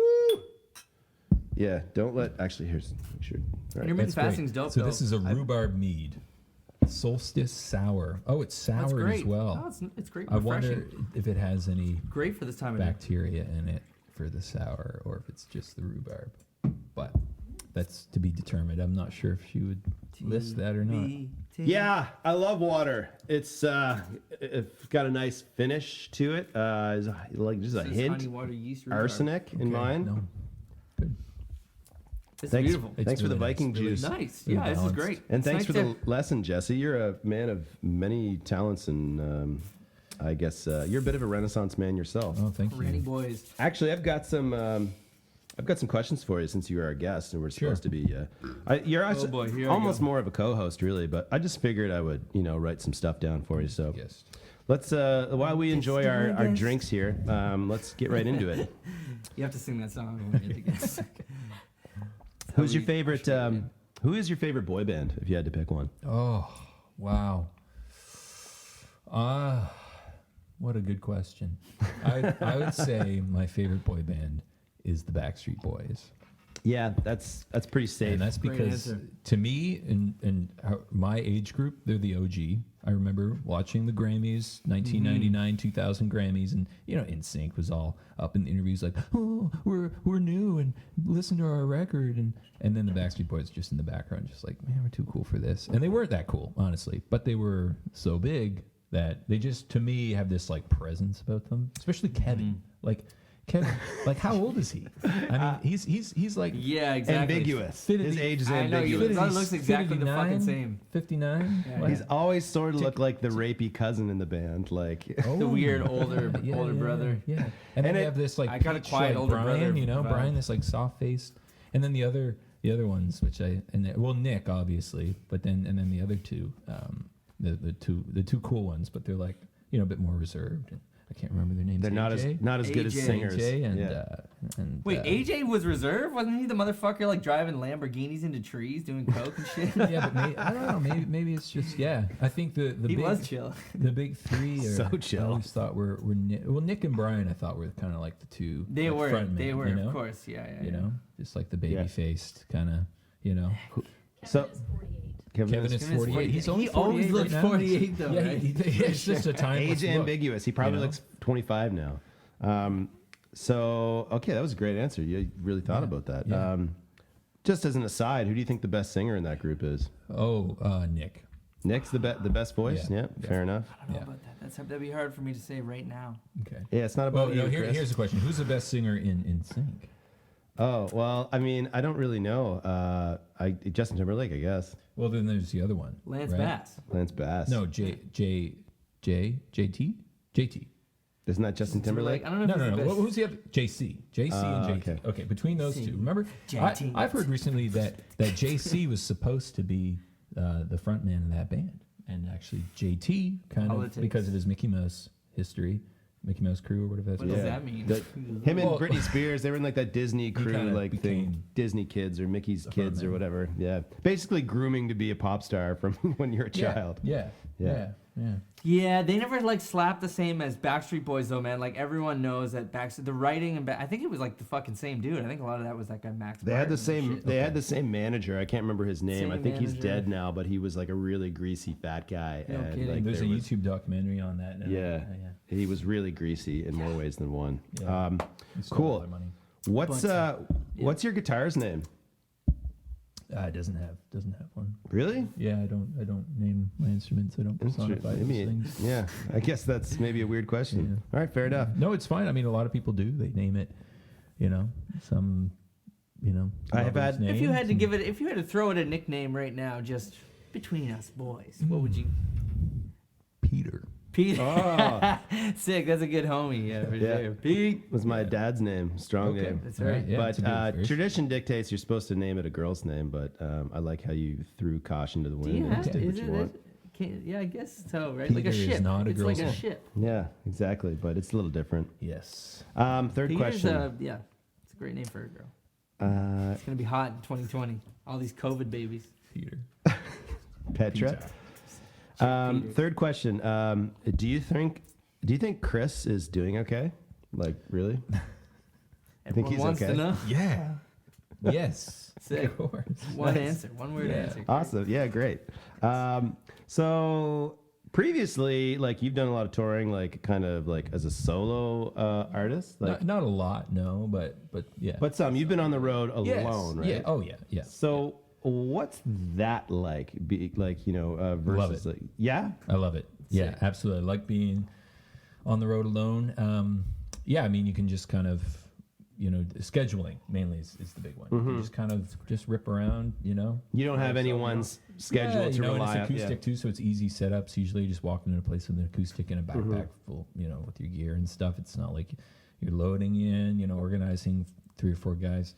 Yeah. Don't let. Actually, here's. Make sure. All right. Intermittent That's great. fasting's dope. So though. this is a rhubarb mead. Solstice sour. Oh, it's That's sour great. as well. Oh, it's great. I Refreshing. wonder if it has any Great for this time of day. bacteria in it for the sour or if it's just the rhubarb. But that's to be determined. I'm not sure if she would list that or not. Yeah, I love water. It's got a nice finish to it. It's like just a This is hint honey, water, yeast, rhubarb. arsenic in mine. No. Good. It's Thanks, beautiful. It's thanks for the really Viking nice. Really juice. Nice. Really Yeah, this is balanced. great. And It's thanks nice for to- the lesson, Jesse. You're a man of many talents, and I guess you're a bit of a Renaissance man yourself. Oh, thank Randy you. boys. Actually, I've got some questions for you since you are our guest, and we're supposed to be. You're actually boy, here we almost go. more of a co-host, really. But I just figured I would, write some stuff down for you. So Yes. let's, while we enjoy our drinks here, let's get right into it. You have to sing that song when you're together. Who's your favorite? Who is your favorite boy band, if you had to pick one? Oh, wow. What a good question. I would say my favorite boy band is the Backstreet Boys. Yeah, that's pretty safe. And that's Great because answer. to me and my age group, they're the OG. I remember watching the Grammys, 1999, 2000 Grammys, and NSYNC was all up in the interviews like, "Oh, we're new and listen to our record," and then the Backstreet Boys just in the background, just like, "Man, we're too cool for this." And they weren't that cool, honestly, but they were so big that they just, to me, have this like presence about them. Especially Kevin, Kevin, like how old is he? I mean, he's like Yeah, exactly. ambiguous. Fit in His the- age is I know, ambiguous. he looks exactly the fucking 59, same. 59. Yeah, Like- He's always sort of looked like the rapey cousin in the band. Like, Oh, The weird older yeah, brother. Yeah, and then And they it- have this like I got a peach, quiet like, older Brian, brother vibe. Brian, this like soft faced, and then the other ones, which Nick obviously, but then the other two, the two cool ones, but they're like a bit more reserved. And I can't remember their names. they're not as good as AJ. singers. AJ and yeah. and Wait, AJ was reserved? Wasn't he the motherfucker like driving Lamborghinis into trees doing coke and shit? yeah, but I don't know. Maybe it's just I think the He big, was chill. The big three are So chill. I always thought were Nick and Brian. I thought were kind of like the two. They like, were. frontmen, They were, you know? of course. Yeah. Just like the baby faced kind of. So Kevin is 48. He's only He always 48 looked right now. 48 though, Yeah, right? it's just a timeless age look. ambiguous. He probably you know? looks 25 now. So okay, that was a great answer. You really thought about that. Yeah. Just as an aside, who do you think the best singer in that group is? Oh, Nick. Nick's the best voice. Yeah. Yeah, fair enough. I don't know about that. That'd be hard for me to say right now. Okay. Yeah, it's not about Well, you. no, Chris. here's the question: who's the best singer in sync? Oh well, I mean, I don't really know. Justin Timberlake, I guess. Well, then there's the other one. Lance right? Bass. Lance Bass. No, JT. Isn't that Justin Timberlake? I don't know No, if he's no, the no. best. Who's the other? JC and JT. Okay, between those two. Remember, I've heard recently that JC was supposed to be the front man of that band, and actually JT kind Politics. of because of his Mickey Mouse history, Mickey Mouse crew or whatever that's What called. does that mean? Him and Well- Britney Spears, they were in like that Disney crew kinda like thing, became Disney Kids or Mickey's Kids or frontman. whatever. Yeah, basically grooming to be a pop star from when you're a child. Yeah. Yeah, they never like slapped the same as Backstreet Boys though, man. Like everyone knows that the writing and I think it was like the fucking same dude. I think a lot of that was that guy Max. They had Martin the and same. shit. They had the same manager. I can't remember his name. I Same think he's manager. dead now, but he was like a really greasy fat guy. No and kidding. like There's a there was- YouTube documentary on that. Now. Yeah, he was really greasy in more ways than one. Yeah. He stole all Cool. their money. What's your guitar's name? It doesn't have one. Really? Yeah, I don't name my instruments. I don't personify those things. Yeah, I guess that's maybe a weird question. All right, fair enough. No, it's fine. I mean, a lot of people do. They name it, some, I have had. If you had to throw it a nickname right now, just between us boys, what would you? Peter. Pete. Oh. Sick. That's a good homie. Yeah, for sure. Pete Was my dad's name. Strong name. That's right. Yeah, it's a good But version. tradition dictates you're supposed to name it a girl's name, but I like how you threw caution to the Do wind you and have just did what is you it? want. Yeah, I guess so. Right, Peter like a is ship. not a It's girl's like a name. ship. Yeah, exactly, but it's a little different. Yes. Third Peter's, question. yeah, it's a great name for a girl. Uh, It's gonna be hot in 2020. All these COVID babies. Peter. Petra. Peter. Third question. Do you think Chris is doing okay? Like, really? I think Everyone he's wants okay. to know. Yeah. Yes. Sick. Of course. One answer. One word Yeah. answer. Awesome. Yeah, great. So previously, like, you've done a lot of touring, like, kind of like as a solo artist, like, Not a lot, no, but yeah. but some. You've been on the road Yes. alone, right? Yeah. Oh yeah. Yeah. So what's that like? Versus like, yeah. I love it. Yeah, Sick. absolutely. I like being on the road alone. Yeah, I mean, you can just kind of, scheduling mainly is the big one. You just kind of just rip around, You don't have anyone's schedule yeah, to and rely it's on. acoustic too, so it's easy setups. Usually, you just walk into a place with an acoustic and a backpack full, with your gear and stuff. It's not like you're loading in, organizing 3 or 4 guys.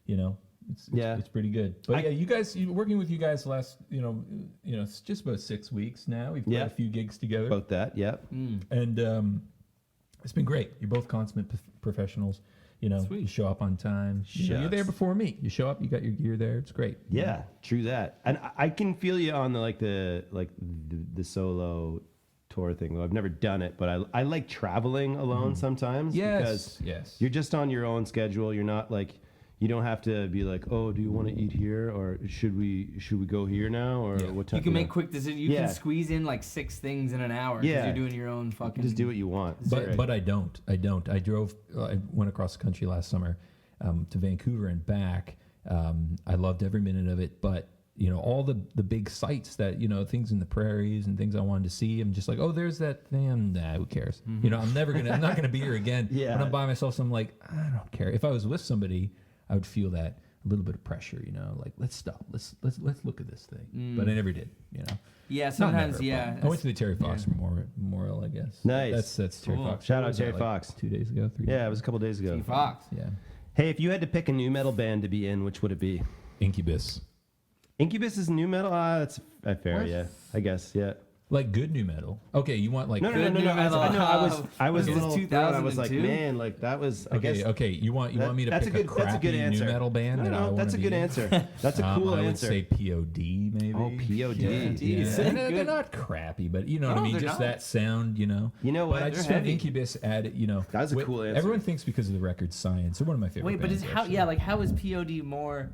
It's pretty good. But working with you guys the last, it's just about 6 weeks now. We've got a few gigs together, About that, yeah. and it's been great. You're both consummate professionals. Sweet. You show up on time. You're there before me. You show up, you got your gear there. It's great. Yeah, true that. And I can feel you on the solo tour thing. Well, I've never done it, but I like traveling alone sometimes. Because Yes. you're just on your own schedule. You're not like, you don't have to be like, oh, do you want to eat here, or should we go here now, or what time? You can make quick decisions. You Yeah. can squeeze in like 6 things in an hour. 'Cause Yeah. You're doing your own fucking. just do what you want. But I don't. I went across the country last summer to Vancouver and back. I loved every minute of it, but all the big sites that things in the prairies and things I wanted to see. I'm just like, oh, there's that thing. Nah, who cares? I'm not gonna be here again. Yeah. When I'm by myself, so I'm like, I don't care. If I was with somebody, I would feel that a little bit of pressure. Like, let's stop. Let's look at this thing. But I never did. Yeah, Not sometimes. never, Yeah. but I went to the Terry Fox Memorial, I guess. Nice. That's Terry Cool. Fox. Shout What out was that, Terry Fox. 2 days ago, 3 days Yeah, it was a couple days ago. T Fox. Yeah. Hey, if you had to pick a new metal band to be in, which would it be? Incubus. Incubus is new metal. That's fair. What? Yeah, I guess. Yeah. Like good new metal. Okay, you want like No. Good new metal. I was a This is little thrown. I was like, 2002? man, like that was. I guess Okay, you want me to that's pick a good. crappy That's a good answer. new metal band? No, that's a good answer. That's a cool I would answer. say POD maybe. Oh, POD. Yeah. Sick, They're good. not crappy, but you know what I No, mean. they're Just not. that sound, You know But what? I just They're found heavy. Incubus added, That's a cool answer. Everyone thinks because of the record Science. They're one of my favorite. Wait, but bands, is how? actually. Yeah, like how is POD more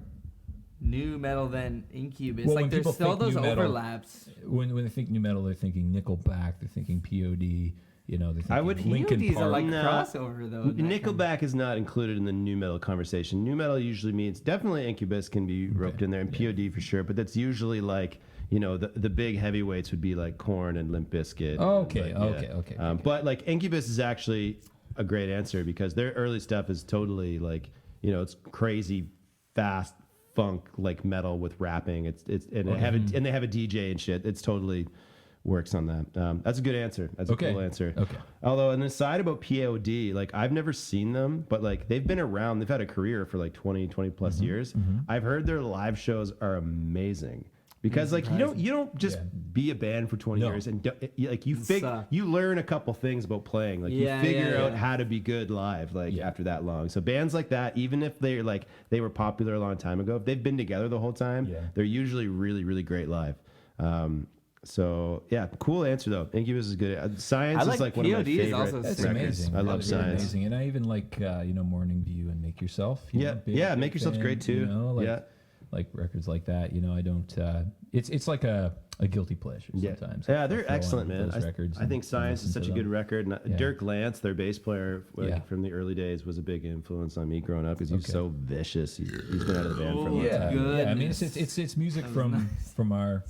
new metal than Incubus? Well, like when there's people still think those new metal- overlaps. When they think new metal, they're thinking Nickelback. They're thinking POD. They're thinking I would- Linkin POD's Park. are like No. crossover though. in that Nickelback is not included in the new metal conversation. New metal usually means definitely Incubus can be roped in there, and POD for sure. But that's usually like the big heavyweights would be like Korn and Limp Bizkit. Okay, But, yeah. okay. But like Incubus is actually a great answer because their early stuff is totally like it's crazy fast funk like metal with rapping. It's and they have a DJ and shit. It's totally works on that. That's a good answer. That's a cool answer. Okay. Although an aside about POD, like I've never seen them, but like they've been around. They've had a career for like 20 plus years. I've heard their live shows are amazing. Because like you don't just be a band for 20 years and you learn a couple things about playing. Like you figure out how to be good live after that long. So bands like that, even if they were popular a long time ago, if they've been together the whole time, they're usually really, really great live. So yeah, cool answer though. Incubus is good. Science is like one of my POD is favorite also records. That's amazing. I love That's really Science. amazing, and I even like Morning View and Make Yourself. Make Yourself's great too. like records like that. You know, I don't. It's like a guilty pleasure sometimes. Yeah, I'll they're throw on excellent, man. those records I think and Science is listen such to a good them. record. And Yeah. Dirk Lance, their bass player Yeah. from the early days, was a big influence on me growing up because he was so vicious. He's been out of the band for a long Yeah, time. yeah. I mean, it's music from our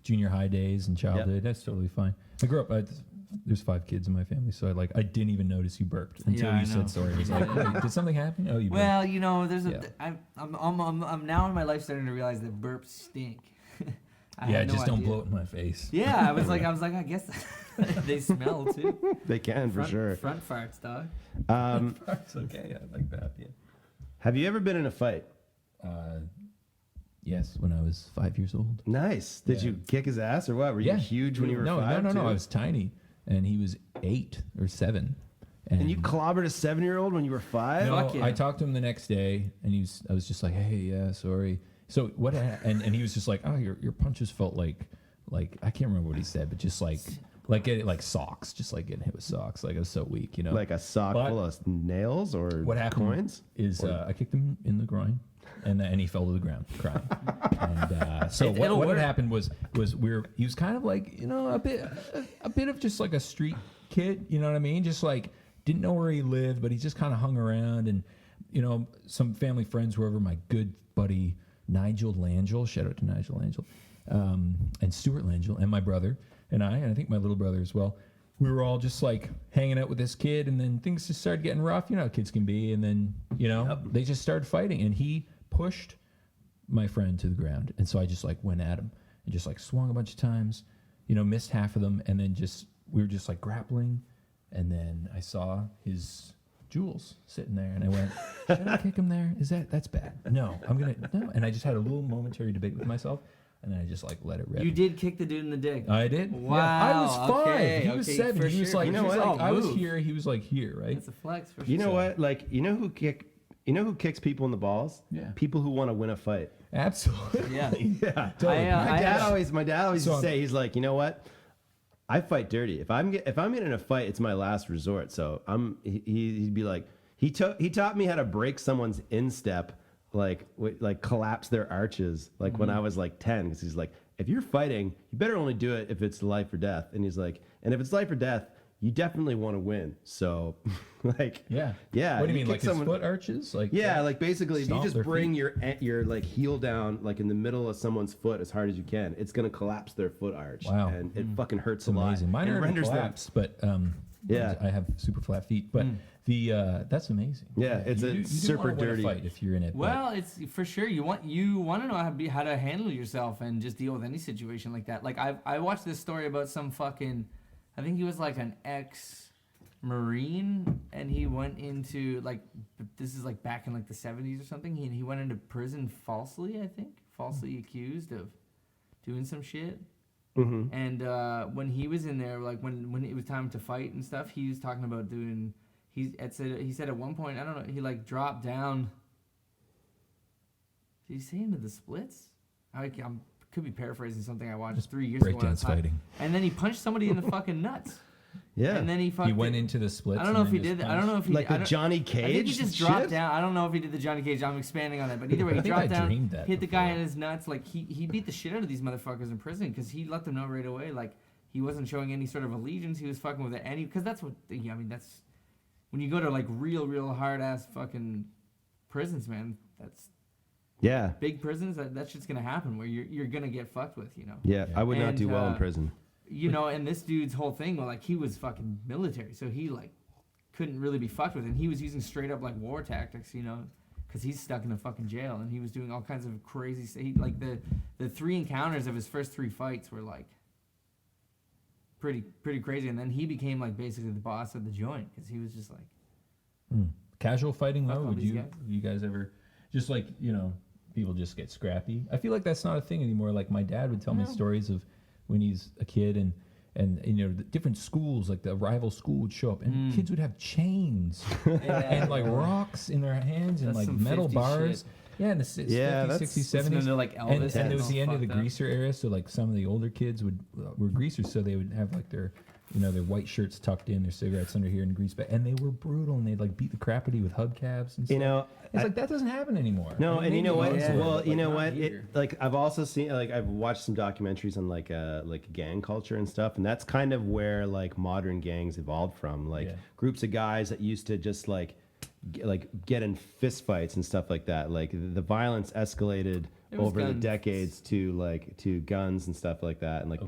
junior high days and childhood. That's totally fine. I grew up. There's 5 kids in my family, so I didn't even notice you burped until Yeah, I you know. said sorry. I was like, "Wait, did something happen? Oh, you burped." Well, you know, there's Yeah. I'm now in my life starting to realize that burps stink. I Yeah, had no just don't idea. blow it in my face. Yeah, I was like, I guess they smell too. They can for sure. Front farts, dog. It's okay. I like that. Yeah. Have you ever been in a fight? Yes, when I was 5 years old. Nice. Did Yeah. you kick his ass or what? Were you huge when you were 5? No. too? I was tiny, and he was 8 or 7. And you clobbered a 7-year-old when you were 5? No, Fuck yeah. I talked to him the next day, and I was just like, "Hey, yeah, sorry." So what? And he was just like, "Oh, your punches felt like I can't remember what he said, but just like socks, just like getting hit with socks. Like I was so weak, you know." Like a sock But full of nails or what happened coins? is I kicked him in the groin, and he fell to the ground crying. And so It'll what had work. happened was he was kind of like, you know, a bit of just like a street kid, you know what I mean? Just like didn't know where he lived, but he just kind of hung around, and you know, some family friends were over. My good buddy Nigel Langell, shout out to Nigel Langell, and Stuart Langell, and my brother and I think my little brother as well. We were all just like hanging out with this kid, and then things just started getting rough. You know how kids can be, and then you know they just started fighting, and he pushed my friend to the ground, and so I just like went at him and just like swung a bunch of times, you know, missed half of them, and then we were just like grappling, and then I saw his jewels sitting there, and I went, should I kick him there? That's bad. No, no. And I just had a little momentary debate with myself, and then I just like let it rip. You did kick the dude in the dick. I did. Wow. Yeah, I was 5. Okay, He was okay, 7. for He was sure. like, You know he was what? like, I was Move. here. He was like here, right? That's a flex for sure. You know what? Like, you know who kicks people in the balls? Yeah. People who want to win a fight. Absolutely. Yeah. Yeah. Totally. My dad always So used to say, he's like, you know what? I fight dirty. If I'm in a fight, it's my last resort. So he'd be like, he taught me how to break someone's instep, like collapse their arches, like when I was like 10, because he's like, if you're fighting, you better only do it if it's life or death. And he's like, and if it's life or death, you definitely want to win. So, like, Yeah. yeah. What do you mean, kick like his foot arches? Like Yeah, like basically, if you Stomp just their bring your like heel down, like in the middle of someone's foot as hard as you can, it's gonna collapse their foot arch. Wow. And it fucking hurts It's a lot. amazing. Mine and are renders them. collapse, but Yeah. I have super flat feet. But that's amazing. Yeah, it's you super want to dirty. Win a fight if you're in it. Well, it's for sure. You want to know how to handle yourself and just deal with any situation like that. Like I watched this story about some fucking, I think he was like an ex-Marine, and he went into like, this is like back in like the 70s or something. He went into prison falsely accused of doing some shit. Mm-hmm. And when he was in there, like when it was time to fight and stuff, he was talking about doing. He said at one point, I don't know, he like dropped down. Did he say into the splits? I could be paraphrasing something I watched 3 years ago. breakdance fighting. And then he punched somebody in the fucking nuts. Yeah. And then he fucking. He went into the splits. I don't know and if he then did. just I don't know if he like the I don't- Johnny I think he Cage just dropped shit? down. I don't know if he did the Johnny Cage. I'm expanding on that, but either way, he I think dropped I down, dreamed that hit the guy before. in his nuts. Like he beat the shit out of these motherfuckers in prison because he let them know right away. Like he wasn't showing any sort of allegiance. He was fucking with it, because that's what. I mean, that's when you go to like real hard ass fucking prisons, man. That's Yeah. big prisons. That shit's gonna happen where you're gonna get fucked with, you know. Yeah. I would not And, do well in prison. You know, and this dude's whole thing, well, like he was fucking military, so he like couldn't really be fucked with, and he was using straight up like war tactics, you know, because he's stuck in a fucking jail, and he was doing all kinds of crazy. Like the 3 encounters of his first 3 fights were like pretty crazy, and then he became like basically the boss of the joint because he was just like Casual fighting Fuck though. all Would these you guys. you guys ever just like, you know, people just get scrappy? I feel like that's not a thing anymore. Like my dad would tell me stories of when he's a kid and you know, the different schools, like the rival school would show up and kids would have chains and like rocks in their hands and That's like some metal 50s bars. shit. Yeah, in the 50s, 60s, 70s. Into like And, Elvis. and it was all the end of the fucked up. greaser era, so like some of the older kids were greasers, so they would have like their their white shirts tucked in, their cigarettes under here, and grease back, and they were brutal, and they'd like beat the crap out of you with hubcaps and stuff. It's like that doesn't happen anymore. No, and you know what? Yeah. Well, Like, you know not what? here. I've also seen I've watched some documentaries on like gang culture and stuff, and that's kind of where like modern gangs evolved from. Like groups of guys that used to just get in fist fights and stuff like that. Like the violence escalated over the guns. decades to guns and stuff like that. And like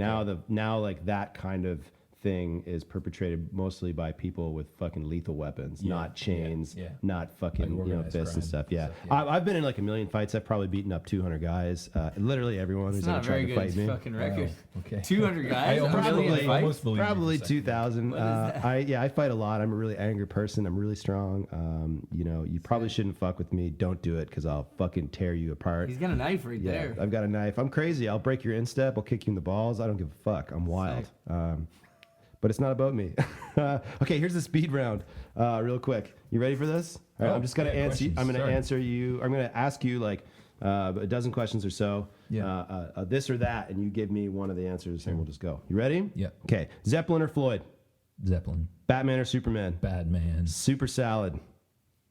now like that kind of thing is perpetrated mostly by people with fucking lethal weapons, not chains, not fucking organized fists and crime stuff. Yeah, and stuff, I've been in like a million fights. I've probably beaten up 200 guys. Literally everyone who's It's not ever a very tried to good fight me. fucking record. Okay. 200 guys. I a million fights? almost believe you for a Probably second. 2,000. I fight a lot. I'm a really angry person. I'm really strong. You probably shouldn't fuck with me. Don't do it because I'll fucking tear you apart. He's got a knife right there. I've got a knife. I'm crazy. I'll break your instep. I'll kick you in the balls. I don't give a fuck. I'm wild. But it's not about me. Okay, here's the speed round, real quick. You ready for this? All right, I'm just gonna answer. I'm gonna answer you. I'm gonna ask you like a dozen questions or so. This or that, and you give me one of the answers, and we'll just go. You ready? Yeah. Okay. Zeppelin or Floyd? Zeppelin. Batman or Superman? Batman. Super salad.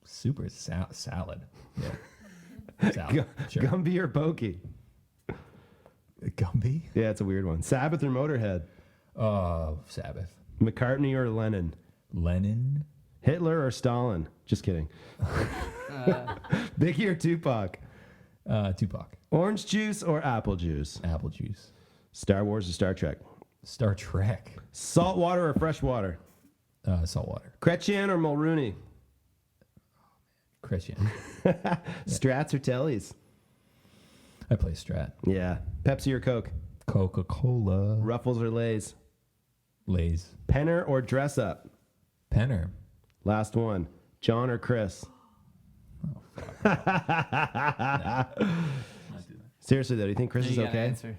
Super salad. Yeah. Salad. Sure. Gumby or Pokey? Gumby. Yeah, it's a weird one. Sabbath or Motorhead? Sabbath. McCartney or Lennon? Lennon. Hitler or Stalin? Just kidding. Biggie or Tupac? Tupac. Orange juice or apple juice? Apple juice. Star Wars or Star Trek? Star Trek. Salt water or fresh water? Saltwater. Chrétien or Mulrooney? Christian. Strats or Tellys? I play Strat. Yeah. Pepsi or Coke? Coca-Cola. Ruffles or Lay's? Lays. Penner or dress up? Penner. Last one. John or Chris? Seriously though, do you think Chris is You gotta okay? answer.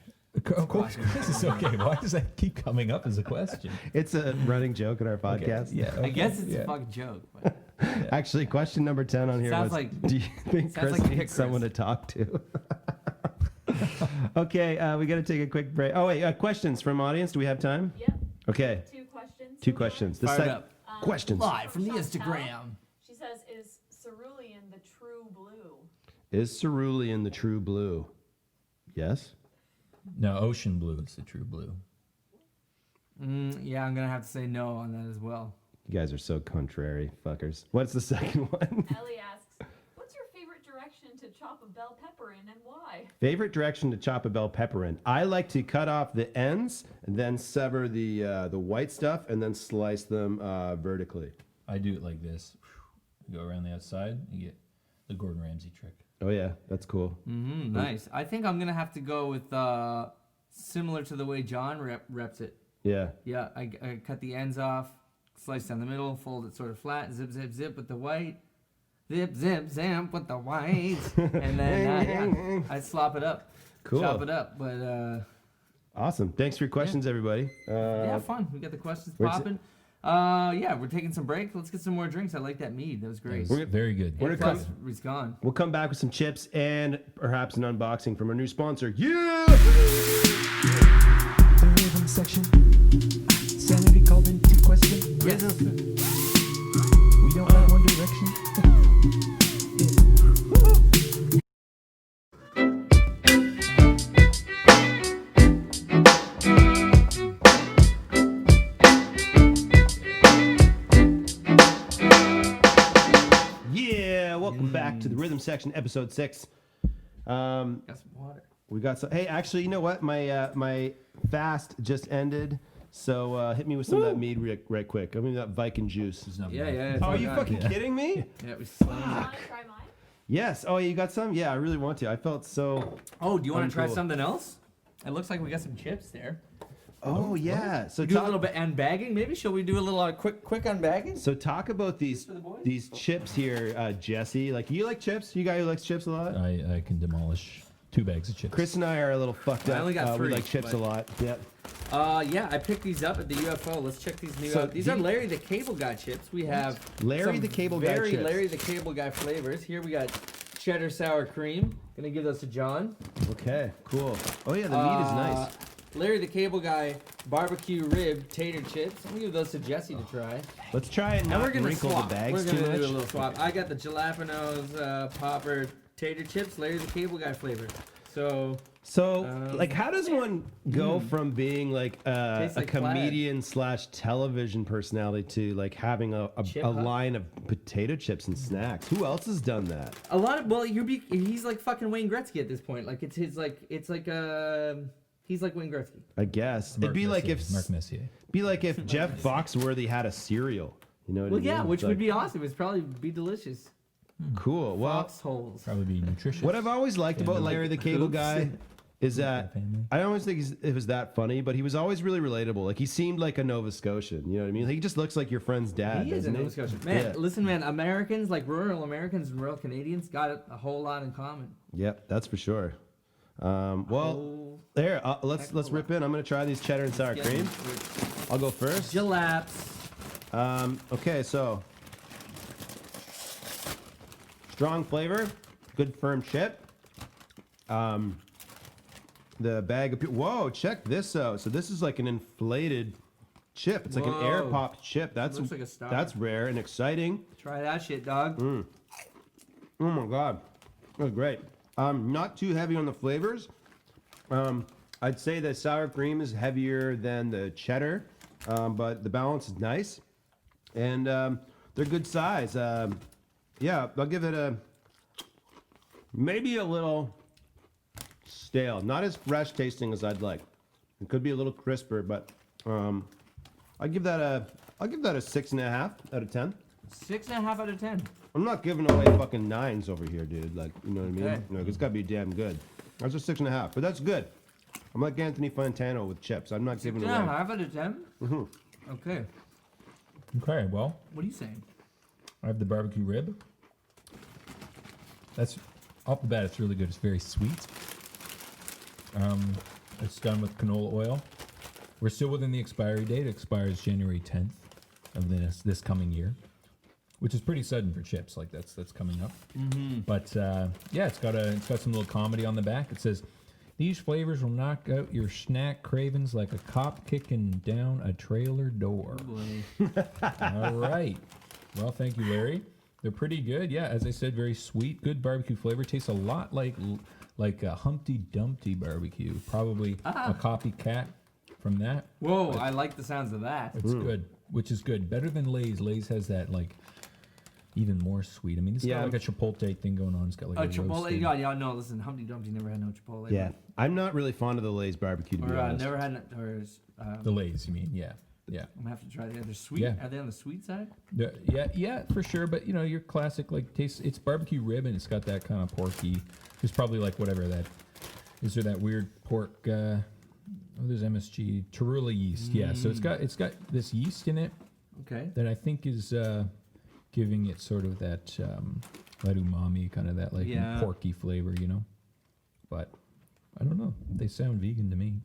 Of course, this is okay. Why does that keep coming up as a question? It's a running joke in our podcast. Yeah. I guess it's a fucking joke. But Actually, question number 10 on here Sounds was, like- do you think sounds Chris like Pick needs someone to talk to? Okay, we got to take a quick break. Oh, wait, questions from audience. Do we have time? Yep. Okay, 2 questions. two questions. The Fire it up. questions. Live from the Chantal. Instagram. She says, "Is cerulean the true blue?" Is cerulean the true blue? Yes. No, ocean blue is the true blue. Yeah, I'm gonna have to say no on that as well. You guys are so contrary, fuckers. What's the second one? Ellie asks, "What's your favorite direction to chop a bell pepper in, and why?" Favorite direction to chop a bell pepper in? I like to cut off the ends and then sever the white stuff and then slice them vertically. I do it like this. You go around the outside, you get the Gordon Ramsay trick. Oh yeah, that's cool. Nice. I think I'm gonna have to go with similar to the way John reps it. Yeah. Yeah, I cut the ends off, slice down the middle, fold it sort of flat, zip, zip, zip with the white. Zip, zip, zip with the white. And then I slop it up. Cool. Chop it up. But Awesome. Thanks for your questions, everybody. yeah, fun. We got the questions where's it- popping. Yeah, we're taking some break. Let's get some more drinks. I like that mead. That was great. That was very good. We're gonna Plus, it's gone. We'll come back with some chips and perhaps an unboxing from our new sponsor. Yeah! The rhythm section. Sanity called in 2 questions. Yes. We don't like one direction. Yeah, welcome back to the Rhythm Section, episode 6. Got some water. We got some. Hey, actually, you know what? My fast just ended, so hit me with some of that mead right quick. I mean that Viking juice. Yeah. Oh, are you fucking kidding me? Yeah, we slammed it. Want to try mine? Yes. Oh, you got some? Yeah, I really want to. I felt so. Oh, do you want to try Uncool. something else? It looks like we got some chips there. Oh yeah. So Do a talk, little bit unbagging, maybe? Shall we do a little quick unbagging? so talk about these for the boys? these chips here, Jesse. Like, you like chips? You guy who likes chips a lot? I can demolish 2 bags of chips. Chris and I are a little fucked I up. only got we 3, like chips but- a lot. Yep. Yeah, I picked these up at the UFO. Let's check these new So out. These are Larry the Cable Guy chips. We have Larry some the Cable Guy very chips. Larry the Cable Guy flavors. Here we got cheddar sour cream. Gonna give those to John. Okay, cool. Oh yeah, the meat is nice. Larry the Cable Guy barbecue rib tater chips. I'm gonna give those to Jesse to try. Let's try and And not we're gonna wrinkle swap. the bags We're too gonna much. do a little swap. I got the jalapenos popper tater chips. Larry the Cable Guy flavor. So Like, how does one go from being like Tastes a like comedian / television personality to like having a Chip, line of potato chips and snacks? Who else has done that? a lot of he's like fucking Wayne Gretzky at this point. Like he's like Wayne Gretzky. I guess Mark it'd be like if Mark Messier. be like if Jeff Foxworthy had a cereal. You know what I Well, mean? yeah, which It's would like, be awesome. It'd probably be delicious. cool. Well, Foxholes. Probably be nutritious. what I've always liked about Family. Larry the Cable Oops. Guy is that Family. I always think it was that funny, but he was always really relatable. Like he seemed like a Nova Scotian. You know what I mean? He just looks like your friend's dad. He is a doesn't Nova Scotian. Man, Yeah. listen, man, Americans, like rural Americans and rural Canadians, got a whole lot in common. Yep, that's for sure. Well, Oh, there. Let's rip in. I'm gonna try these cheddar and sour yeah. cream. I'll go first. Jalaps. Okay, so strong flavor, good firm chip. The bag of whoa, check this out. So this is like an inflated chip. It's like an air Whoa. popped chip. That's Looks like a star. that's rare and exciting. Try that shit, dog. Oh my god, that's great. Not too heavy on the flavors. I'd say the sour cream is heavier than the cheddar, but the balance is nice, and they're good size. Yeah, I'll give it a maybe a little stale, not as fresh tasting as I'd like. It could be a little crisper, but I'll give that a 6.5 out of 10. 6.5 out of 10. I'm not giving away fucking 9s over here, dude. Like, you know what I mean? Okay. You know, it's got to be damn good. That's a 6.5, but that's good. I'm like Anthony Fantano with chips. I'm not giving away. 6.5 out of 10? Okay. Okay, well, What are you saying? I have the barbecue rib. That's off the bat. It's really good. It's very sweet. It's done with canola oil. We're still within the expiry date. It expires January 10th of this coming year, which is pretty sudden for chips. Like that's coming up. But yeah, it's got some little comedy on the back. It says, "These flavors will knock out your snack cravings like a cop kicking down a trailer door." Boy. All right. Well, thank you, Larry. They're pretty good. Yeah, as I said, very sweet, good barbecue flavor. Tastes a lot like a Humpty Dumpty barbecue. Probably a copycat from that. Whoa, I like the sounds of that. It's good, which is good. Better than Lay's. Lay's has that like even more sweet. I mean, it's got like a chipotle thing going on. It's got like a Chipotle, roasted- yeah, no, listen, Humpty Dumpty never had no Chipotle. Yeah, I'm not really fond of the Lay's barbecue, to be Or honest. never had, The Lay's, you mean? Yeah, yeah. I'm gonna have to try the other sweet. Yeah. Are they on the sweet side? Yeah, for sure. But you know, your classic like taste. It's barbecue rib, and it's got that kind of porky. It's probably like whatever that is. There that weird pork. There's MSG Tarula yeast. Yeah, so it's got this yeast in it Okay. that I think is giving it sort of that that umami kind of that like Yeah. porky flavor, you know. But I don't know. They sound vegan to me.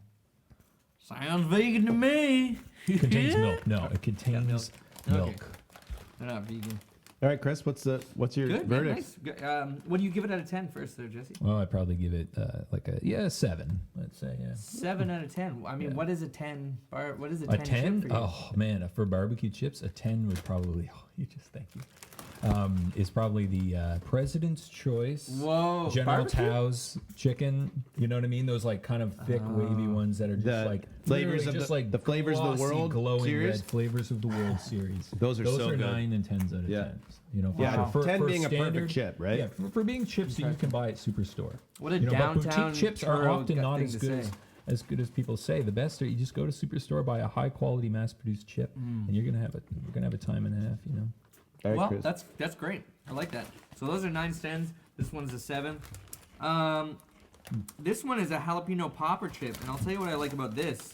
Sounds vegan to me. Contains milk. No, it contains milk. milk. Okay. They're not vegan. All right, Chris, what's your Good, man, verdict? nice. What do you give it out of 10 first there, Jesse? Well, I'd probably give it like a 7. Let's say 7 out of 10. I mean, Yeah. what is a 10 bar? What is a 10? A 10? chip for you? Oh man, for barbecue chips, a 10 would probably. Oh, you just thank you. Is probably the President's Choice. Whoa. General barbecue? Tao's chicken. You know what I mean? Those like kind of thick, wavy ones that are just The like flavors literally of just the- like the flavors of the glossy, world glowing series? red flavors of the world series. Those are so good. 9 and 10s out of Yeah. 10s. You know, Yeah, Wow. 10 being a perfect chip, right? Yeah, for being chips that you can buy at Superstore. What a You know, but downtown boutique chips are churro often not thing as to good say. as good as people say. The best are you just go to Superstore, buy a high quality mass produced chip, and you're gonna have a time and a half. You know. All right, Well, Chris. that's great. I like that. So those are 9s, 10s. This one's a 7. This one is a jalapeno popper chip, and I'll tell you what I like about this.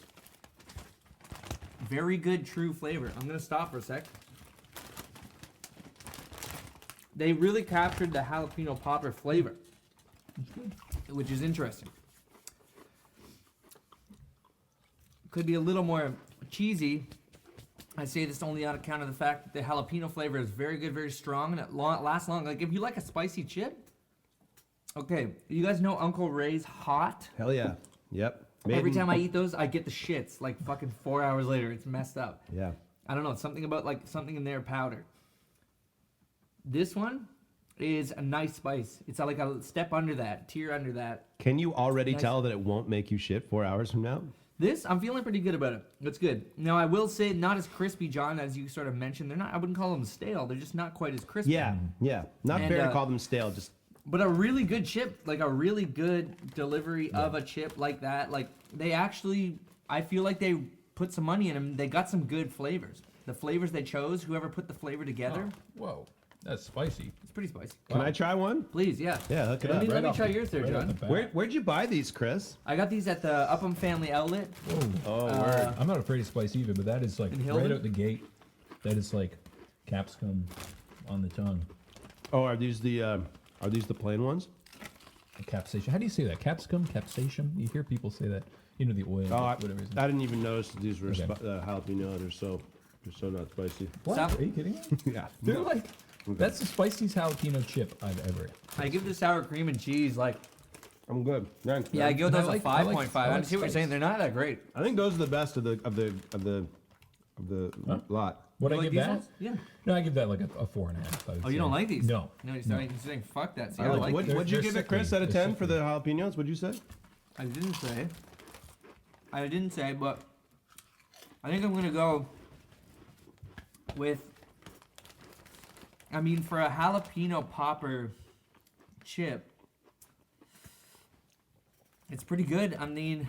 Very good, true flavor. I'm gonna stop for a sec. They really captured the jalapeno popper flavor, which is interesting. Could be a little more cheesy. I say this only on account of the fact that the jalapeno flavor is very good, very strong, and it lasts long. Like if you like a spicy chip, Okay, you guys know Uncle Ray's hot? Hell yeah. Yep. Every time I eat those, I get the shits. Like fucking 4 hours later, it's messed up. Yeah. I don't know. It's something about like something in their powder. This one is a nice spice. It's like a step under that, tier under that. Can you already Nice. tell that it won't make you shit 4 hours from now? This, I'm feeling pretty good about it. It's good. Now, I will say, not as crispy, John, as you sort of mentioned. They're not. I wouldn't call them stale. They're just not quite as crispy. Yeah. Yeah. Not And, fair to call them stale. Just But a really good chip, like a really good delivery of a chip like that. Like they actually, I feel like they put some money in them. They got some good flavors. The flavors they chose, whoever put the flavor together, Whoa, that's spicy. it's pretty spicy. can I try one? Please, yeah. Yeah, hook it Let up. me, let me off try the- yours there, right off John. the bat. Where'd you buy these, Chris? I got these at the Upham Family Outlet. Whoa. Oh, Uh, word. I'm not afraid of spice either, but that is like In right Hilden? out the gate. That is like capsicum on the tongue. Oh, are these the plain ones? Capsaicin. How do you say that? Capsicum? Capsaicin? You hear people say that. You know, the oil. Oh, I whatever. didn't even notice that these were Okay. jalapeno. They're so not spicy. What? Stop. Are you kidding me? Yeah. They're like, that's the spiciest jalapeno chip I've ever. I give the sour cream and cheese like, I'm good. Thanks. yeah, I man. give And I those a like- I like- 5.5. I I like see what you're spice. saying. They're not that great. I think those are the best of the Huh? lot. Would You I like give these that? ones? Yeah. No, I give that like a 4.5. I would Oh, you say. don't like these? No. No, you're No. saying fuck that. See, I I like- like what, these. what'd you They're give it, sickly. Chris, out of They're 10 for sickly. the jalapenos? What'd you say? I didn't say. I didn't say, but I think I'm gonna go with. I mean, for a jalapeno popper chip, it's pretty good. I mean,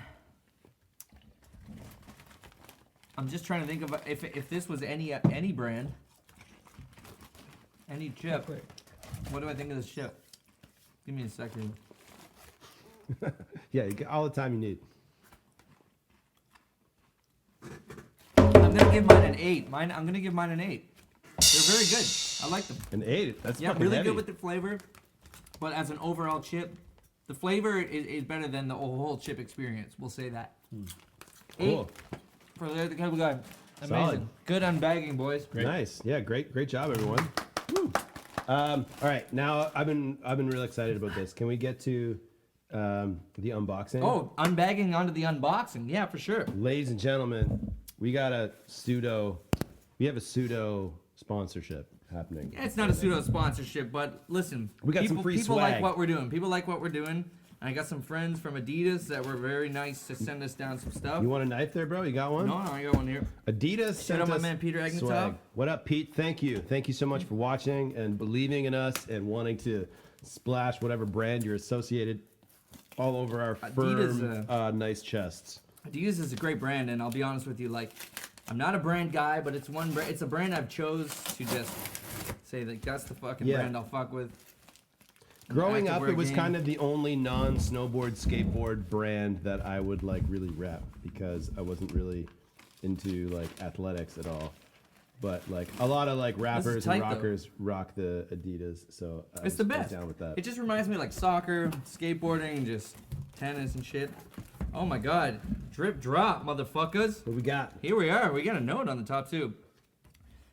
I'm just trying to think of if this was any brand, any chip. What do I think of this chip? Give me a second. Yeah, you get all the time you need. I'm gonna give mine an 8. I'm gonna give mine an 8. They're very good. I like them. An 8. That's Yeah, fucking really heavy. good with the flavor. But as an overall chip, the flavor is better than the whole chip experience. We'll say that. 8 Cool. for the Cable Guy. Amazing. Solid. Good unbagging, boys. Nice. Yeah, great job, everyone. Woo. All right, now I've been real excited about this. Can we get to the unboxing? Oh, unbagging onto the unboxing. Yeah, for sure. Ladies and gentlemen, we have a pseudo sponsorship happening. Yeah, it's not a pseudo sponsorship, but listen, We got some free people swag. like what we're doing. People like what we're doing. And I got some friends from Adidas that were very nice to send us down some stuff. You want a knife there, bro? You got one? No, I got one here. Adidas Shout sent out my us man Peter Agnatov. swag. What up, Pete? Thank you so much for watching and believing in us and wanting to splash whatever brand you're associated all over our Adidas, firm, nice chests. Adidas is a great brand, and I'll be honest with you, like, I'm not a brand guy, but it's one brand. It's a brand I've chose to just say like that's the fucking Yeah. brand I'll fuck with. Growing up, Activewear it was game. kind of the only non-snowboard skateboard brand that I would like really rep because I wasn't really into like athletics at all. But like a lot of like rappers tight, and though. rockers rock the Adidas, so I It's the was best. down with that. It just reminds me of like soccer, skateboarding, just tennis and shit. Oh my god, drip drop, motherfuckers. What we got? Here we are. We got a note on the top too.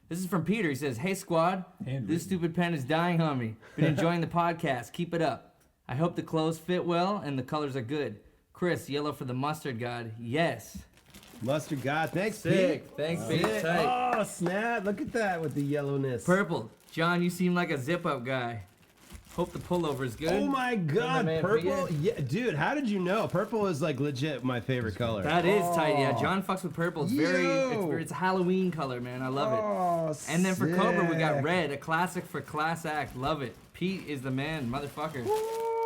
This is from Peter. He says, "Hey squad, Handwritten. this stupid pen is dying on me. Been enjoying the podcast. Keep it up. I hope the clothes fit well and the colors are good. Chris, yellow for the mustard god. Yes. Mustard God, thanks, Sick. Pete. Thanks, Pete. Sick. Tight. Oh snap! Look at that with the yellowness. Purple. John, you seem like a zip up guy. Hope the pullover is good. Oh my God, man, purple! Pete. Yeah, dude, how did you know? Purple is like legit my favorite color. That is tight. Yeah, John fucks with purple. It's Yo. it's a Halloween color, man. I love it. Oh, And then for Cobra, we got sick. red, a classic for class act. Love it. Pete is the man, motherfucker,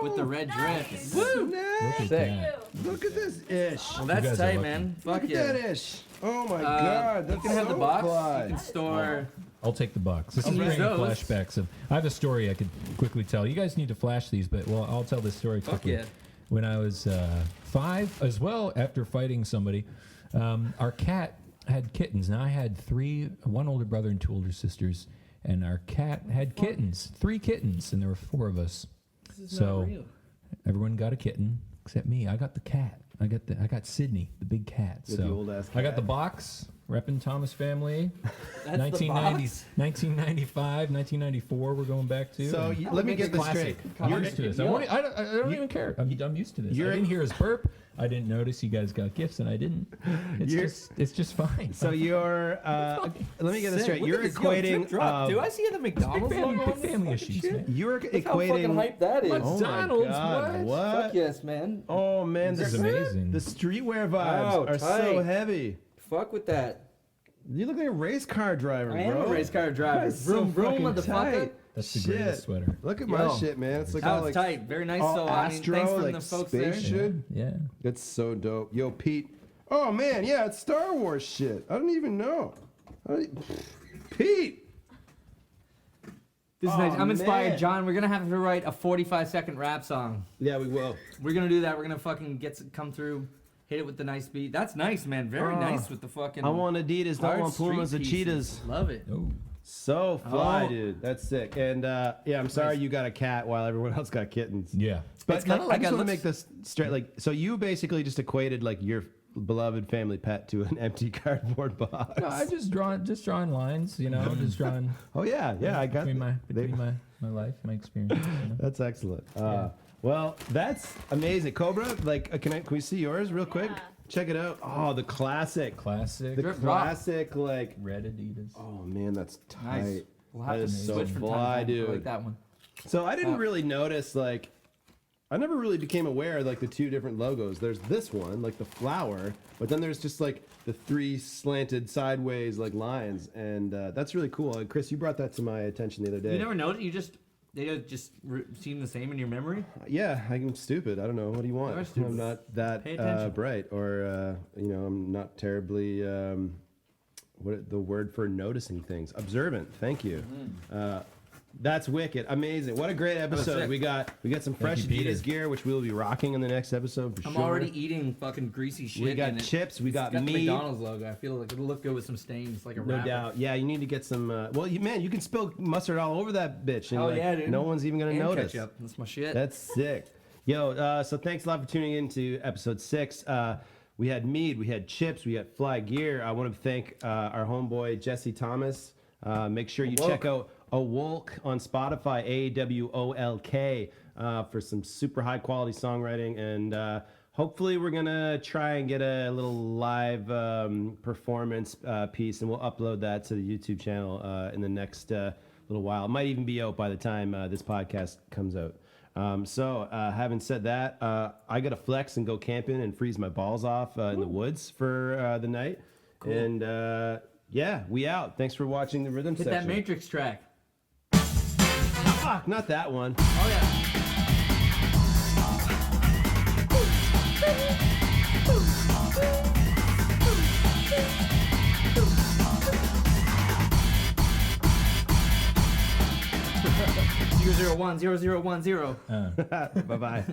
with the red dress. Nice. Woo! Look at Sick. that. Look at this ish. Well, guys that's are tight, lucky. man. Look Fuck at yeah. that ish. Oh my Uh, God, that's you can have so the box. fly. You can store. I'll take the box. This is Use bringing those. flashbacks of. I have a story I could quickly tell. You guys need to flash these, but well, I'll tell this story Fuck quickly. yeah. When I was 5, as well, after fighting somebody, our cat had kittens. Now I had 3, one older brother and 2 older sisters, and our cat had kittens, 3 kittens, and there were 4 of us. This is So- not real. Everyone got a kitten except me. I got the cat. I got Sydney, the big cat. With so the old-ass I got cat. the box. Reppin' Thomas family. That's the 1990, box? 1995, 1994. We're going back to. So and let me get this classic. straight. I'm used to this. I don't even care. I'm used to this. I didn't hear his burp. I didn't notice you guys got gifts, and I didn't. It's just fine. So you're. Let me get this straight. Look You're at this. Yo, equating. drip drop. Do I see the McDonald's big family, logo? big family issues, man. You're Look how fucking equating. hype that is. Oh my McDonald's, God! what? Fuck yes, man. Oh man, This is amazing. The streetwear vibes Oh, are so tight. heavy. Fuck with that. You look like a race car driver, I am bro. a race car driver. That's so Vroom vroom, fucking motherfucker. tight. That's the Shit. greatest sweater. Look at Yo. my shit, man. It's like That all was like tight. Very nice. all So I mean, Astro, thanks from like the folks space there. shit. Yeah. That's so dope. Yo, Pete. Oh man, yeah, it's Star Wars shit. I don't even know. Pete. This is Oh, nice. I'm inspired, man. John. We're gonna have to write a 45-second rap song. Yeah, we will. We're gonna do that. We're gonna fucking come through, hit it with the nice beat. That's nice, man. Very Oh. nice with the fucking. I want Adidas, don't hard want Pumas or street cheetahs. pieces. Love it. Oh. So fly, Oh. dude. That's sick. And yeah, I'm sorry you got a cat while everyone else got kittens. Yeah. But It's kinda I like just it want to looks- make this straight. Like, so you basically just equated like your beloved family pet to an empty cardboard box. No, I just drawing lines, just drawing Oh yeah, yeah. I got between my life, my experience. That's excellent. Well, that's amazing, Cobra. Like, can we see yours real quick? Yeah. Check it out. Oh, the classic, Classic the Drip drop. classic. Like, red Adidas. oh man, that's tight. Nice. We'll have That to is so switch from time fly, to time. dude. I like that one. So I didn't really notice like. I never really became aware of like the two different logos. There's this one, like the flower, but then there's just like the three slanted sideways like lines, and that's really cool. And Chris, you brought that to my attention the other day. You never noticed? They just seem the same in your memory? Yeah, I'm stupid. I don't know. What do you want? You're stupid. I'm not Pay that attention. bright, or I'm not terribly. What the word for noticing things? Observant. Thank you. That's wicked. Amazing. What a great episode. sick. We got some fresh you, Peter. Adidas gear, which we'll be rocking in the next episode for I'm sure. already eating fucking greasy shit. We got and chips. We got it's the mead. McDonald's logo. I feel like it'll look good with some stains, like a No wrapper. doubt. Yeah, you need to get some. Well, you can spill mustard all over that bitch. And, Oh, like, yeah, dude. No one's even gonna And notice. ketchup. That's my shit. That's sick. Yo, so thanks a lot for tuning in to episode 6. We had mead, we had chips, we had fly gear. I want to thank our homeboy Jesse Thomas. Make sure you Awolk. check out Awolk on Spotify, AWOLK, for some super high quality songwriting. And hopefully we're going to try and get a little live performance piece, and we'll upload that to the YouTube channel in the next little while. It might even be out by the time this podcast comes out. So having said that, I got to flex and go camping and freeze my balls off in the woods for the night. Cool. And yeah, we out. Thanks for watching the rhythm Hit section. that Matrix track. Fuck, not that one. Oh, yeah. Zero 0 1 0 0 1 0. Bye bye.